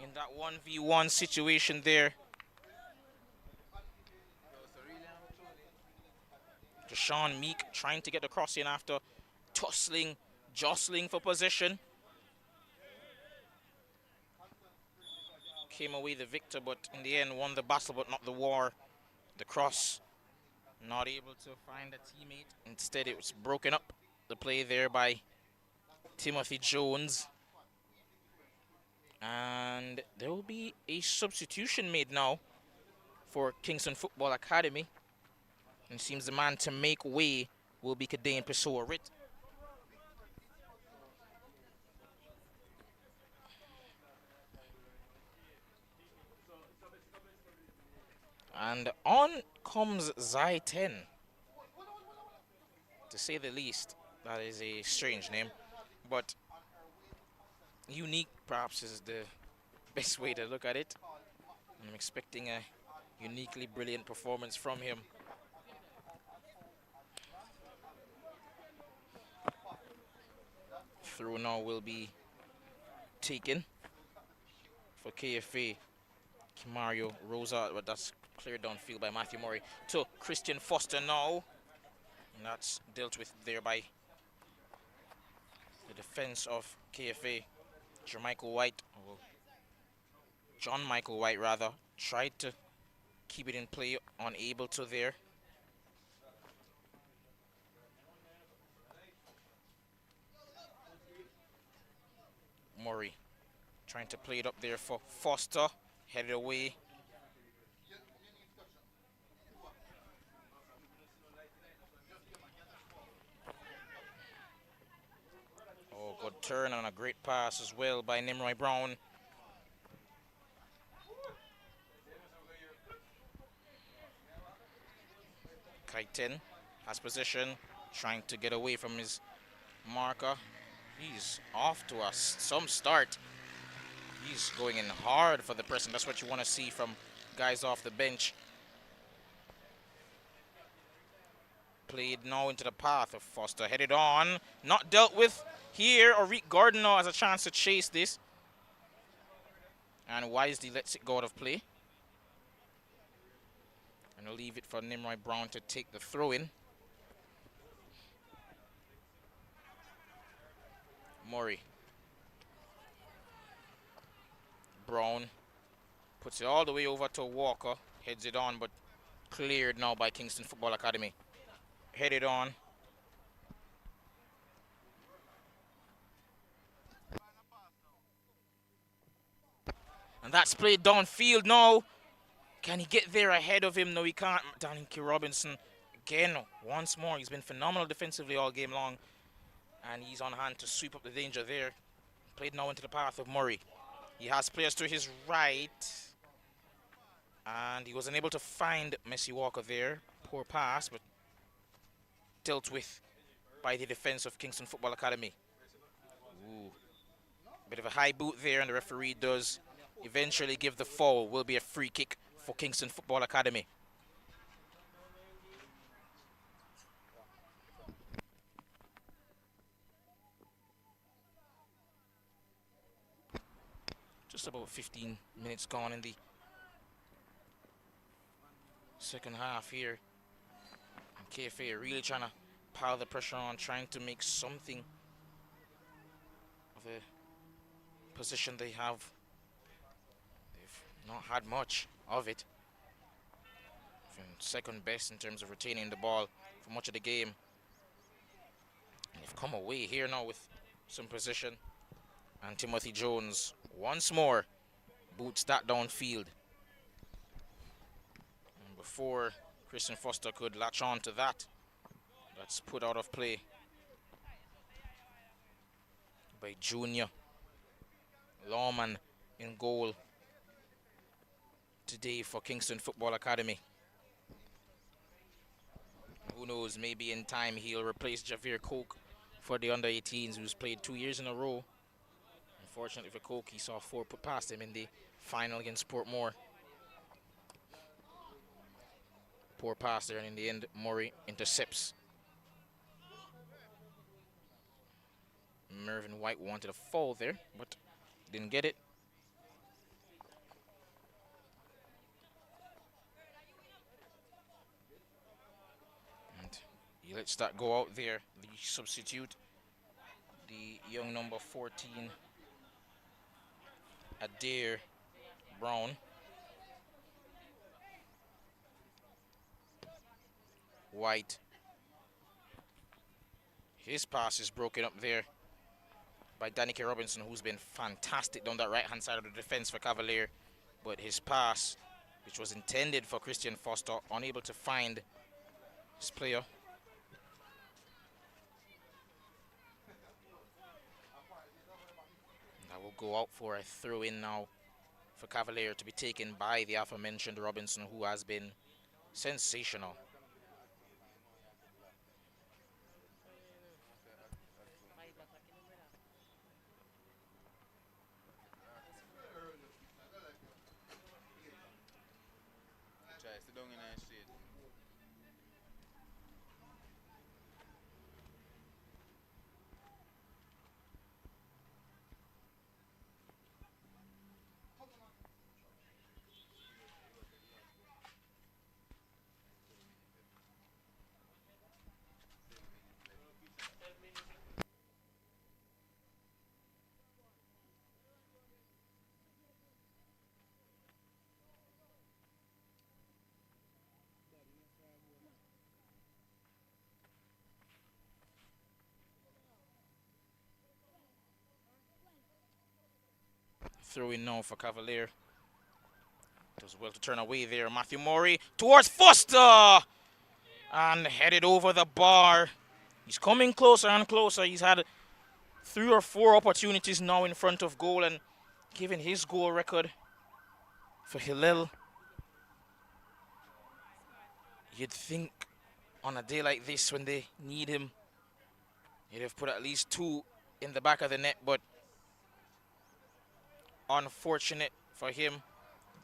in that 1v1 situation there. Deshaun Meek trying to get the cross in after tussling, jostling for possession. Came away the victor, but in the end won the battle, but not the war. The cross, not able to find a teammate. Instead, it was broken up. The play there by Timothy Jones. And there will be a substitution made now for Kingston Football Academy. And it seems the man to make way will be Kadane Pessoa-Ritt. And on comes Zai 10. To say the least, that is a strange name, but unique perhaps is the best way to look at it. I'm expecting a uniquely brilliant performance from him. Through now will be taken for KFA. Mario Rosa, but that's cleared downfield by Matthew Murray to Christian Foster now. And that's dealt with there by the defense of KFA. John Michael White rather, tried to keep it in play, unable to there. Murray trying to play it up there for Foster, headed away. Oh, good turn and a great pass as well by Nimroy Brown. Kaiten has possession, trying to get away from his marker. He's off to some start. He's going in hard for the press, and that's what you want to see from guys off the bench. Played now into the path of Foster, headed on, not dealt with here. Oric Gardner has a chance to chase this, and wisely lets it go out of play. And he'll leave it for Nimroy Brown to take the throw in. Murray. Brown puts it all the way over to Walker, heads it on, but cleared now by Kingston Football Academy. Headed on. And that's played downfield now. Can he get there ahead of him? No, he can't. Danny Robinson, again, once more. He's been phenomenal defensively all game long. And he's on hand to sweep up the danger there. Played now into the path of Murray. He has players to his right. And he was unable to find Messi Walker there. Poor pass, but dealt with by the defense of Kingston Football Academy. Ooh. Bit of a high boot there, and the referee does eventually give the foul. Will be a free kick for Kingston Football Academy. Just about 15 minutes gone in the second half here. And KFA are really trying to pile the pressure on, trying to make something of a position they have. They've not had much of it. Been second best in terms of retaining the ball for much of the game. And they've come away here now with some position. And Timothy Jones once more boots that downfield. And before Christian Foster could latch on to that, that's put out of play by Junior Lawman in goal today for Kingston Football Academy. Who knows, maybe in time he'll replace Javier Coke for the under-18s, who's played 2 years in a row. Unfortunately for Coke, he saw 4 put past him in the final against Portmore. Poor pass there, and in the end, Murray intercepts. Mervyn White wanted a foul there, but didn't get it. And He lets that go out there. The substitute, the young number 14, Adair Brown. White. His pass is broken up there by Danica Robinson, who's been fantastic down that right-hand side of the defense for Cavalier. But his pass, which was intended for Christian Foster, unable to find his player. That will go out for a throw-in now for Cavalier to be taken by the aforementioned Robinson, who has been sensational. Throw in now for Cavalier. Does well to turn away there. Matthew Murray towards Foster and headed over the bar. He's coming closer and closer. He's had 3 or 4 opportunities now in front of goal, and given his goal record for Hillel, you'd think on a day like this when they need him, he'd have put at least 2 in the back of the net, but unfortunate for him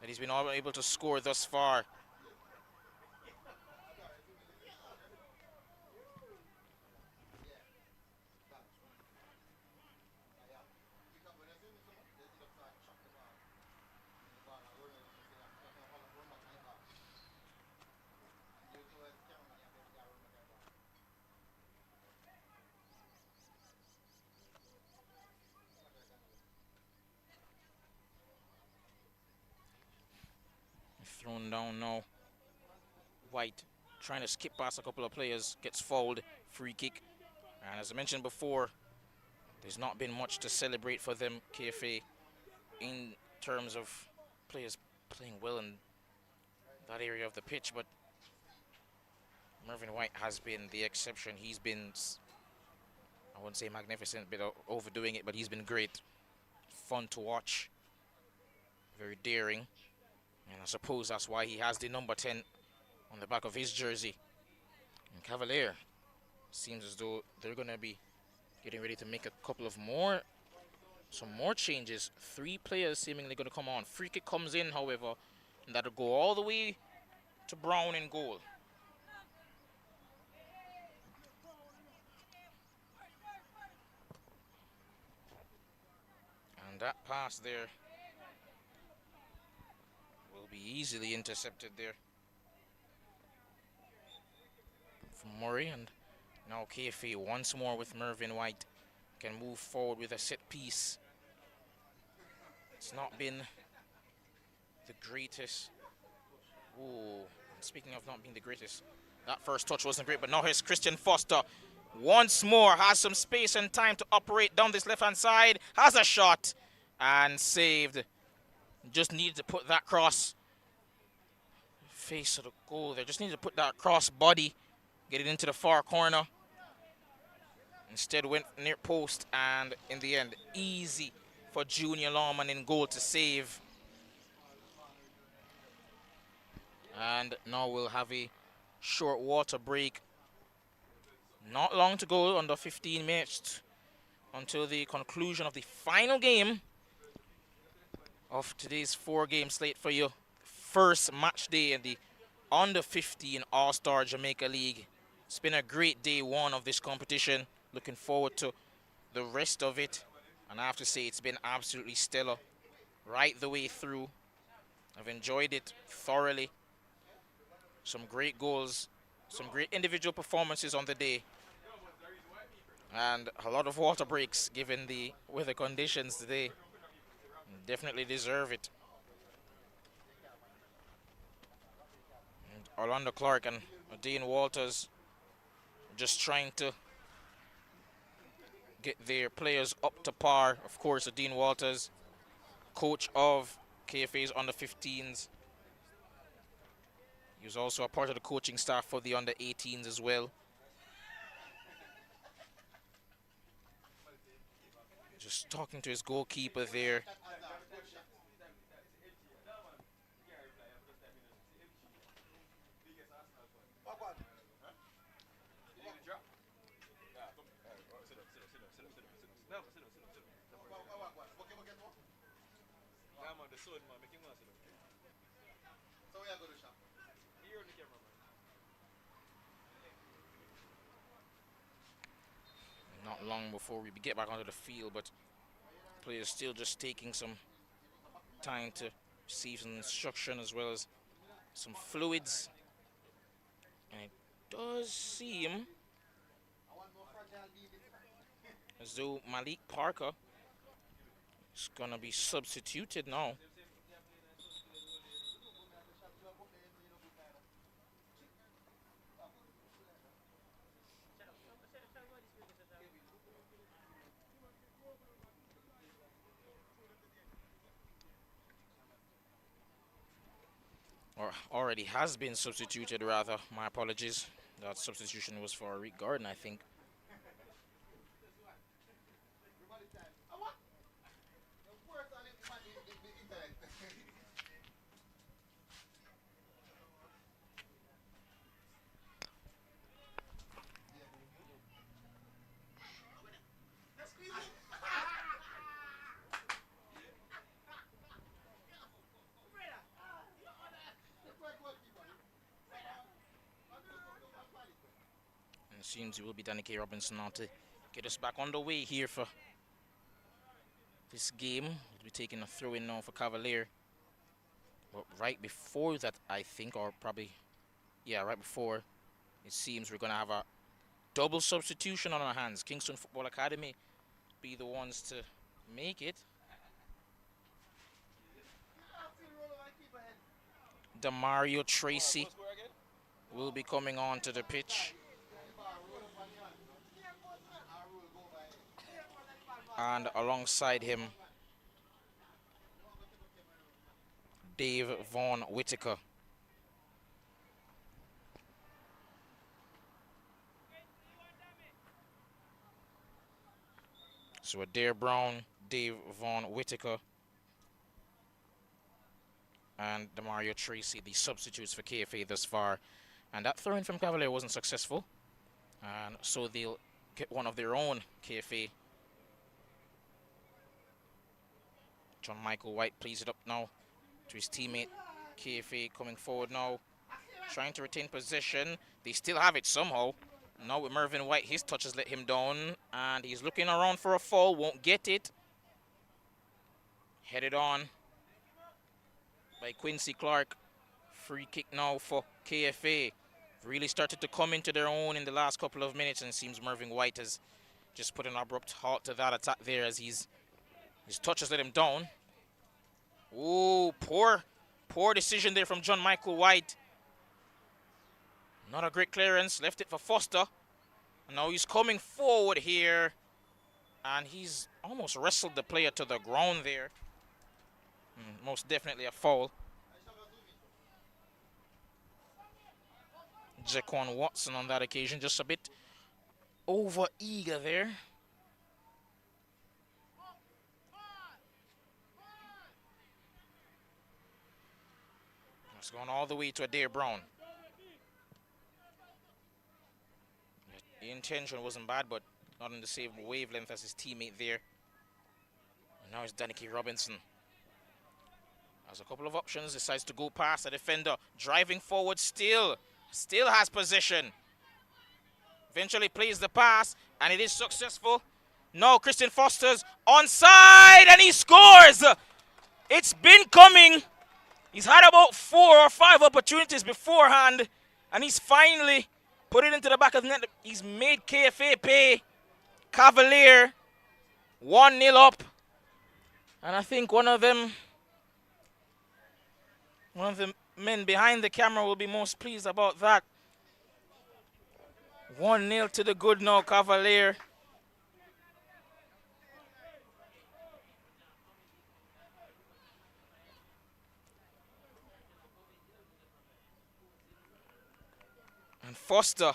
that he's been able to score thus far. Thrown down now. White trying to skip past a couple of players, gets fouled, free kick. And as I mentioned before, there's not been much to celebrate for them, KFA, in terms of players playing well in that area of the pitch, but Mervyn White has been the exception. He's been, I wouldn't say magnificent, but overdoing it, but he's been great. Fun to watch, very daring. And I suppose that's why he has the number 10 on the back of his jersey. And Cavalier seems as though they're going to be getting ready to make a couple of some more changes. 3 players seemingly going to come on. Free kick comes in, however, and that'll go all the way to Brown in goal. And that pass there will be easily intercepted there from Murray. And now KFA once more with Mervyn White can move forward with a set piece. It's not been the greatest. Oh, speaking of not being the greatest, that first touch wasn't great, but now here's Christian Foster. Once more, has some space and time to operate down this left-hand side. Has a shot and saved. Just needed to put that cross face of the goal there. Just needed to put that cross body, get it into the far corner. Instead went near post, and in the end, easy for Junior Lawman in goal to save. And now we'll have a short water break. Not long to go, under 15 minutes until the conclusion of the final game of today's 4-game slate for you. First match day in the under 15 Allstar Jamaica League. It's been a great day 1 of this competition. Looking forward to the rest of it. And I have to say, it's been absolutely stellar right the way through. I've enjoyed it thoroughly. Some great goals Some great individual performances on the day. And a lot of water breaks given the weather conditions today. Definitely deserve it. And Orlando Clark and Dean Walters just trying to get their players up to par. Of course, Dean Walters, coach of KFA's under 15s. He was also a part of the coaching staff for the under 18s as well. Just talking to his goalkeeper there. Not long before we get back onto the field, but players still just taking some time to receive some instruction as well as some fluids. And it does seem as though Malik Parker is going to be substituted now. Or already has been substituted, rather. My apologies. That substitution was for Rick Garden, I think. And it seems it will be Danny K. Robinson now to get us back on the way here for this game. We'll be taking a throw-in now for Cavalier. But right before that, I think, or probably, yeah, right before, it seems we're going to have a double substitution on our hands. Kingston Football Academy be the ones to make it. Demario Tracy will be coming on to the pitch. And alongside him, Dave Vaughn Whitaker. So Adair Brown, Dave Vaughn Whitaker, and Demario Tracy, the substitutes for KFA thus far. And that throw-in from Cavalier wasn't successful. And so they'll get one of their own KFA. John Michael White plays it up now to his teammate. KFA coming forward now, trying to retain possession. They still have it somehow. Now with Mervyn White, his touches let him down, and he's looking around for a foul, won't get it. Headed on by Quincy Clark. Free kick now for KFA. Really started to come into their own in the last couple of minutes, and it seems Mervyn White has just put an abrupt halt to that attack there as his touches let him down. Ooh, poor decision there from John Michael White. Not a great clearance, left it for Foster. And now he's coming forward here, and he's almost wrestled the player to the ground there. Most definitely a foul. Jaquan Watson on that occasion, just a bit over eager there. It's going all the way to Adair Brown. The intention wasn't bad, but not on the same wavelength as his teammate there. And now it's Danny K. Robinson. Has a couple of options, decides to go past the defender. Driving forward still has possession. Eventually plays the pass, and it is successful. No, Christian Foster's onside, and he scores! It's been coming. He's had about 4 or 5 opportunities beforehand, and he's finally Put it into the back of the net. He's made KFA pay. Cavalier 1-0 up. And I think one of the men behind the camera will be most pleased about that. 1-0 to the good now, Cavalier. And Foster,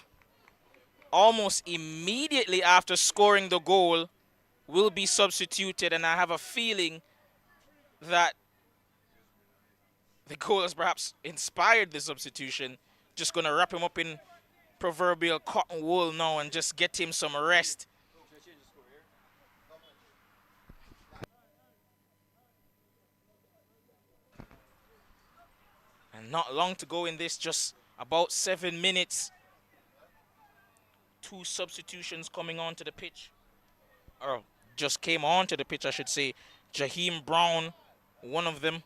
almost immediately after scoring the goal, will be substituted. And I have a feeling that the goal has perhaps inspired the substitution. Just going to wrap him up in proverbial cotton wool now and just get him some rest. And not long to go in this, just about 7 minutes. 2 substitutions coming onto the pitch. Or just came onto the pitch, I should say. Jaheim Brown, one of them.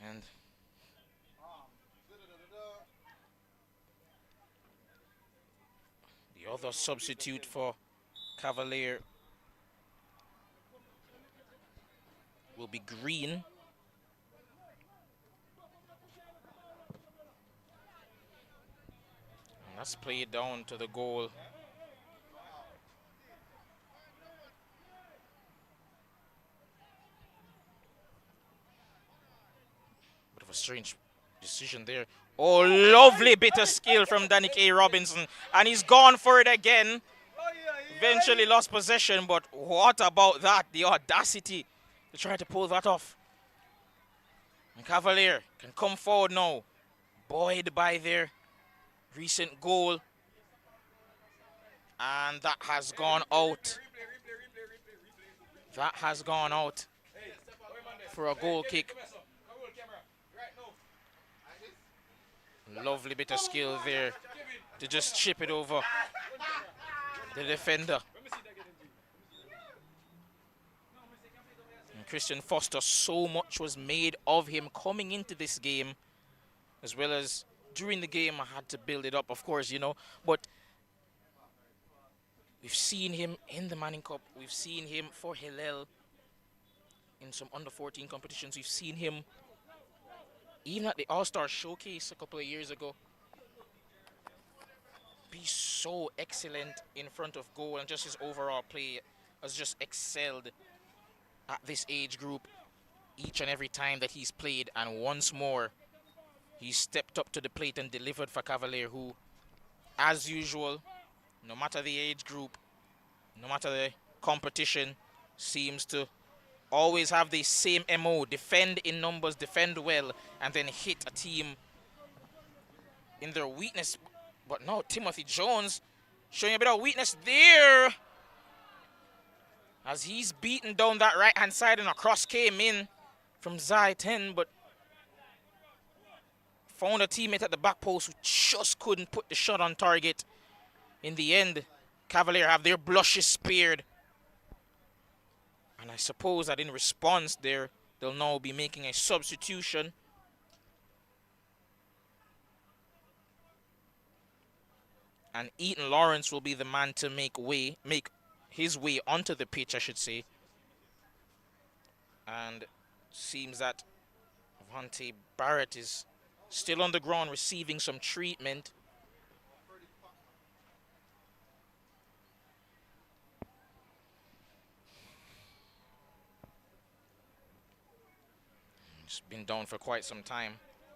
And the other substitute for Cavalier will be Green. And that's played down to the goal. Bit of a strange decision there. Oh, lovely bit of skill from Danny K. Robinson. And he's gone for it again. Eventually lost possession, but what about that? The audacity to try to pull that off. And Cavalier can come forward now, buoyed by their recent goal. And that has gone out. That has gone out for a goal kick. Lovely bit of skill there to just chip it over the defender. And Christian Foster, so much was made of him coming into this game, as well as during the game. I had to build it up, of course, you know, but we've seen him in the Manning Cup. We've seen him for Hillel in some under-14 competitions. We've seen him even at the All-Star Showcase a couple of years ago. Be so excellent in front of goal, and just his overall play has just excelled at this age group each and every time that he's played. And once more, he's stepped up to the plate and delivered for Cavalier, who, as usual, no matter the age group, no matter the competition, seems to always have the same MO. Defend in numbers, defend well, and then hit a team in their weakness. But no, Timothy Jones showing a bit of weakness there, as he's beaten down that right-hand side, and a cross came in from Zai 10, but found a teammate at the back post who just couldn't put the shot on target. In the end, Cavalier have their blushes spared. And I suppose that in response they'll now be making a substitution. And Ethan Lawrence will be the man to make his way onto the pitch, I should say. And seems that Avante Barrett is still on the ground receiving some treatment. He's been down for quite some time.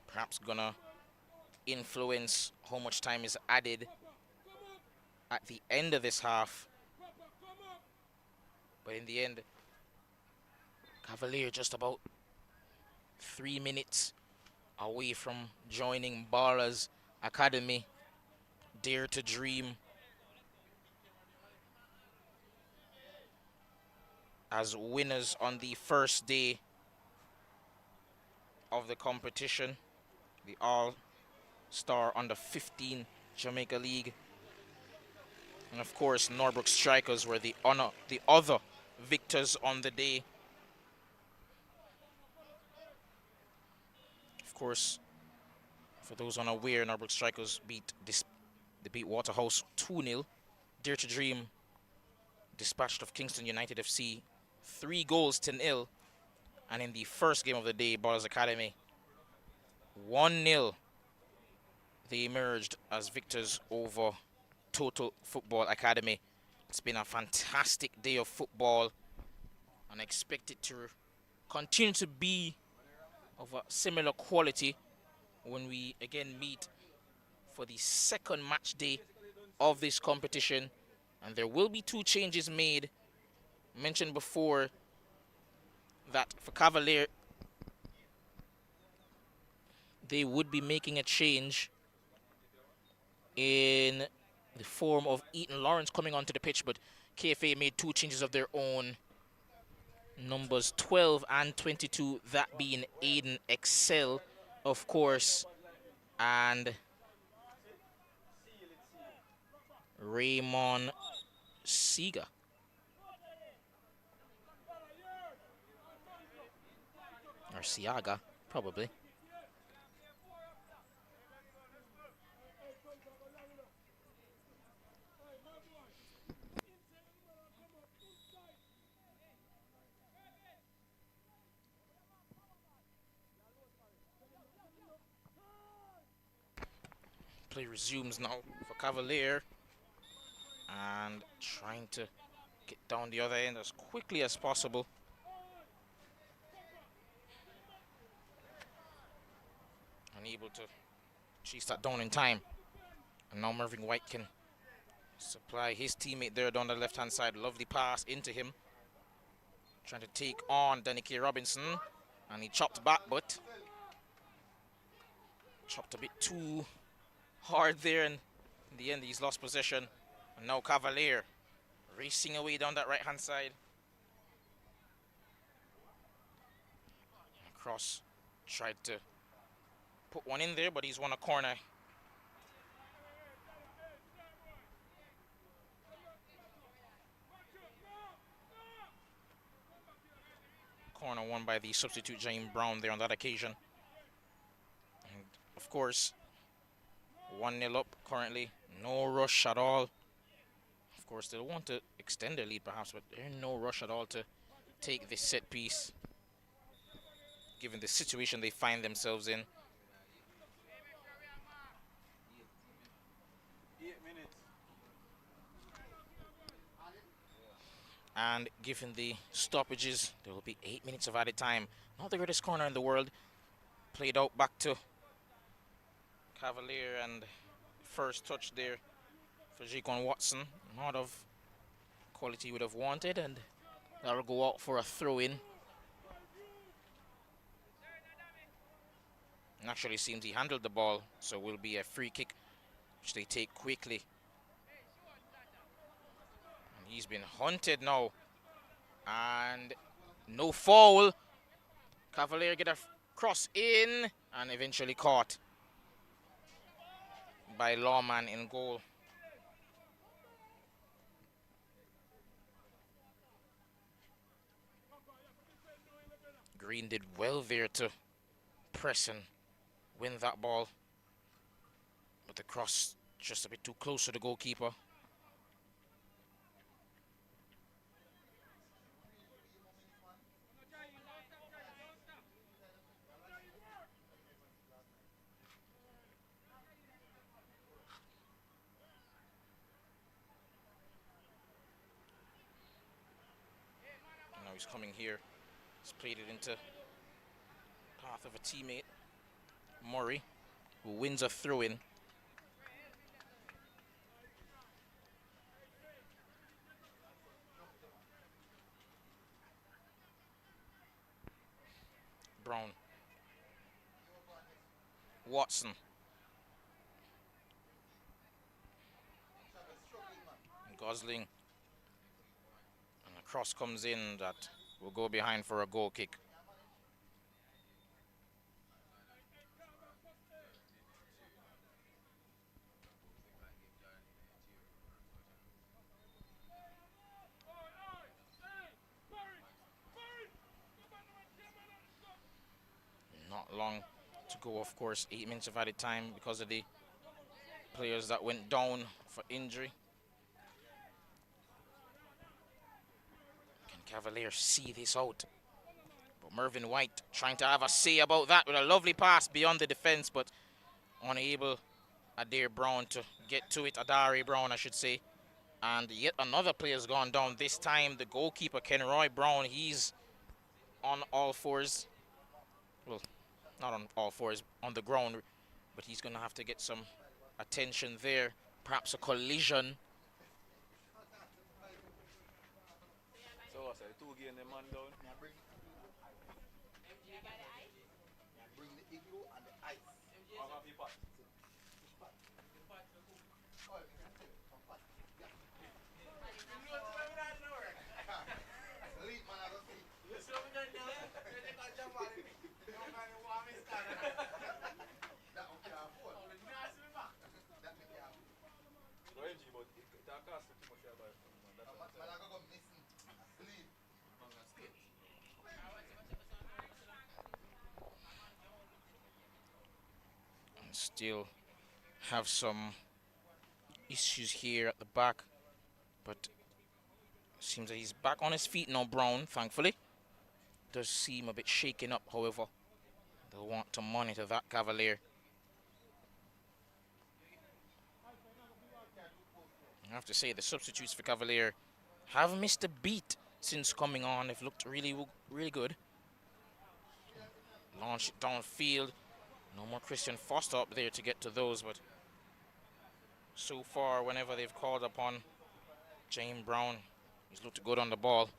Perhaps gonna influence how much time is added at the end of this half. But in the end, Cavalier just about 3 minutes away from joining Ballers Academy. Dare to Dream as winners on the first day of the competition, the All-Star Under-15 Jamaica League. And of course, Norbrook Strikers were the other victors on the day. Of course, for those unaware, Norbrook Strikers beat Waterhouse 2-0. Dare to Dream dispatched of Kingston United FC 3-0. And in the first game of the day, Ballers Academy 1-0. They emerged as victors over Total Football Academy. It's been a fantastic day of football, and I expect it to continue to be of a similar quality when we again meet for the second match day of this competition. And there will be 2 changes made. I mentioned before that for Cavalier, they would be making a change in the form of Ethan Lawrence coming onto the pitch, but KFA made 2 changes of their own. Numbers 12 and 22, that being Aiden Excel, of course, and Raymond Seaga. Or Siaga, probably. Play resumes now for Cavalier, and trying to get down the other end as quickly as possible. Unable to chase that down in time. And now Mervyn White can supply his teammate there down the left-hand side. Lovely pass into him. Trying to take on Danny K. Robinson. And he chopped back, but chopped a bit too hard there. And in the end, he's lost possession. And now Cavalier racing away down that right-hand side. Cross tried to put one in there, but he's won a corner. Corner won by the substitute James Brown there on that occasion. And of course, 1-0 up currently. No rush at all. Of course, they'll want to extend their lead perhaps, but there's no rush at all to take this set piece, given the situation they find themselves in. And given the stoppages, there will be 8 minutes of added time. Not the greatest corner in the world. Played out back to Cavalier, and first touch there for Jaquan Watson. Not of quality you would have wanted, and that'll go out for a throw-in. Naturally seems he handled the ball, so will be a free kick, which they take quickly. And he's been hunted now, and no foul. Cavalier get a cross in, and eventually caught by Lawman in goal. Green did well there to press and win that ball, but the cross just a bit too close to the goalkeeper. Now he's coming here. He's played it into path of a teammate, Murray, who wins a throw-in. Brown. Watson. Gosling. And a cross comes in that will go behind for a goal kick. Not long to go, of course. 8 minutes of added time because of the players that went down for injury. Can Cavalier see this out? But Mervyn White trying to have a say about that with a lovely pass beyond the defense, but unable Adair Brown to get to it. Adari Brown, I should say. And yet another player's gone down. This time the goalkeeper, Kenroy Brown, he's on all fours. Well, not on all fours, on the ground, but he's going to have to get some attention there. Perhaps a collision. So what's that? 2 gain the man down? Bring the igloo and the ice. How many pot? Leave man, I don't see. That one can't afford. That one can't afford. So MG, but that cost too much about it. Man, I go missing. Sleep. Man, I skip. And still have some issues here at the back, but seems that he's back on his feet now, Brown, thankfully. Does seem a bit shaken up, however. They'll want to monitor that, Cavalier. I have to say, the substitutes for Cavalier have missed a beat since coming on. They've looked really, really good. Launch it downfield. No more Christian Foster up there to get to those, but so far, whenever they've called upon James Brown, he's looked good on the ball.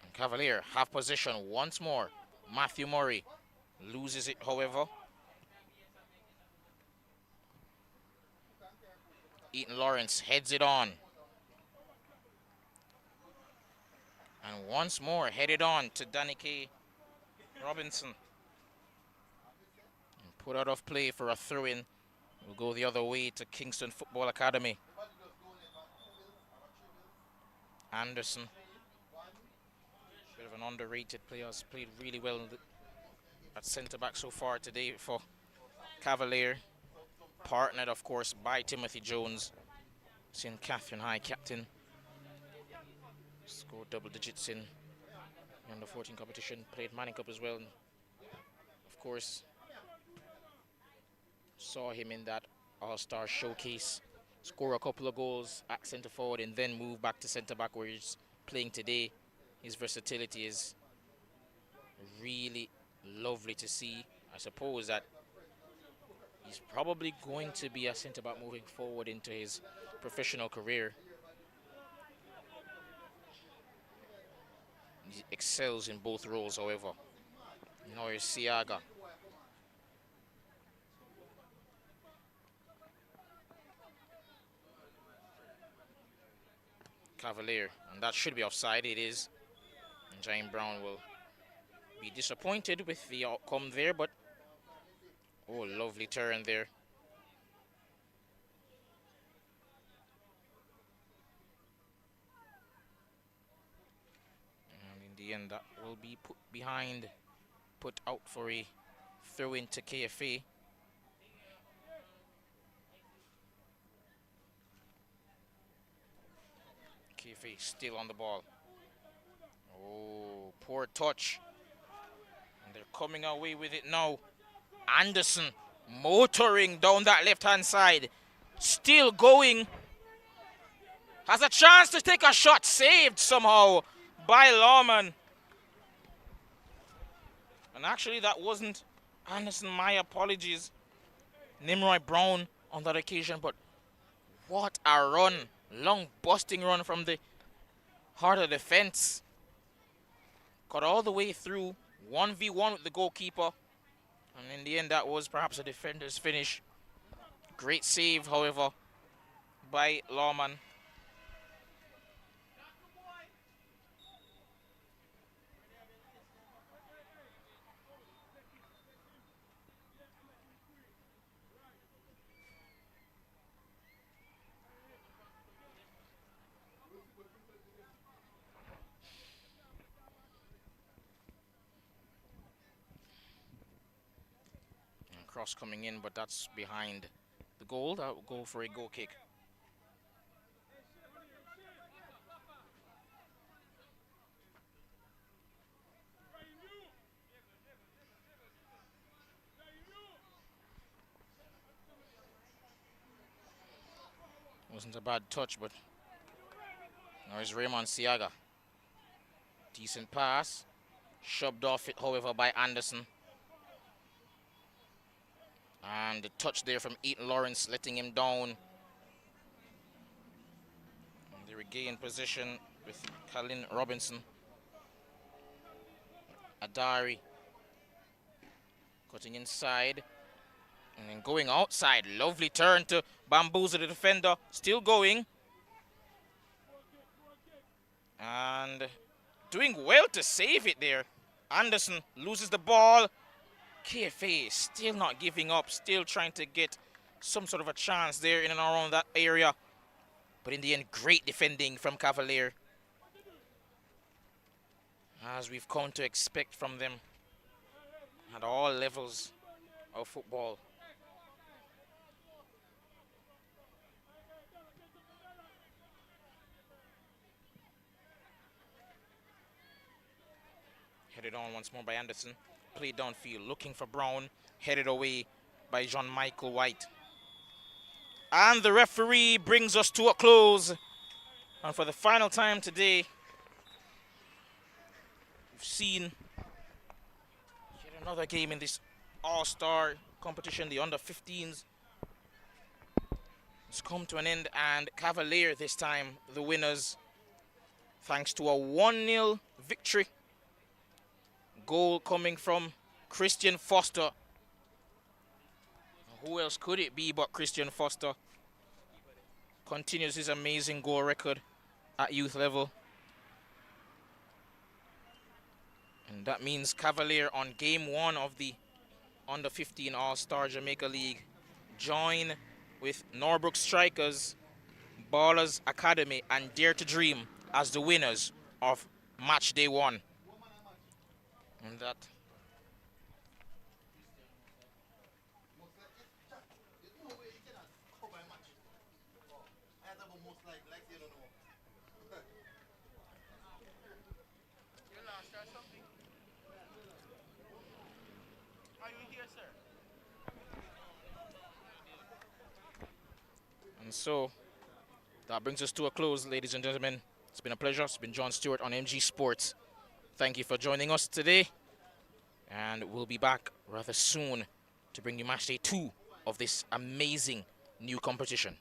And Cavalier have possession once more. Matthew Murray loses it, however. Ethan Lawrence heads it on. And once more headed on to Danny K. Robinson. And put out of play for a throw-in. Will go the other way to Kingston Football Academy. Anderson. Bit of an underrated player. Has played really well at centre-back so far today for Cavalier. Partnered, of course, by Timothy Jones, St. Catherine High captain. Scored double digits in the under 14 competition. Played Manning Cup as well. And of course, saw him in that All-Star showcase. Score a couple of goals at centre forward and then move back to centre back where he's playing today. His versatility is really lovely to see. I suppose that he's probably going to be a centre-back moving forward into his professional career. He excels in both roles, however. Noir Siaga. Cavalier, and that should be offside. It is. And James Brown will be disappointed with the outcome there, but oh, lovely turn there. And in the end, that will be put behind, put out for a throw into KFA. KFA still on the ball. Oh, poor touch. And they're coming away with it now. Anderson motoring down that left-hand side. Still going. Has a chance to take a shot. Saved somehow by Lawman. And actually, that wasn't Anderson. My apologies. Nimroy Brown on that occasion. But what a run. Long busting run from the heart of the fence. Got all the way through 1v1 with the goalkeeper. And in the end, that was perhaps a defender's finish. Great save, however, by Lawman. And cross coming in, but that's behind the goal. That will go for a goal kick. Wasn't a bad touch, but now it's Raymond Siaga. Decent pass. Shoved off it, however, by Anderson. And the touch there from Ethan Lawrence, letting him down. And they regain position with Colin Robinson. Adari cutting inside. And then going outside. Lovely turn to bamboozle the defender. Still going. And doing well to save it there. Anderson loses the ball. KFA still not giving up. Still trying to get some sort of a chance there in and around that area. But in the end, great defending from Cavalier. As we've come to expect from them at all levels of football. Headed on once more by Anderson. Played downfield, looking for Brown. Headed away by John-Michael White. And the referee brings us to a close. And for the final time today, we've seen yet another game in this All-Star competition, the under-15s. It's come to an end, and Cavalier this time, the winners, thanks to a 1-0 victory. Goal coming from Christian Foster. Who else could it be but Christian Foster? Continues his amazing goal record at youth level. And that means Cavalier on game 1 of the under-15 All-Star Jamaica League join with Norbrook Strikers, Ballers Academy and Dare to Dream as the winners of match day 1. And that and so that brings us to a close, ladies and gentlemen. It's been a pleasure. It's been John Stewart on MG Sports. Thank you for joining us today. And we'll be back rather soon to bring you match day 2 of this amazing new competition.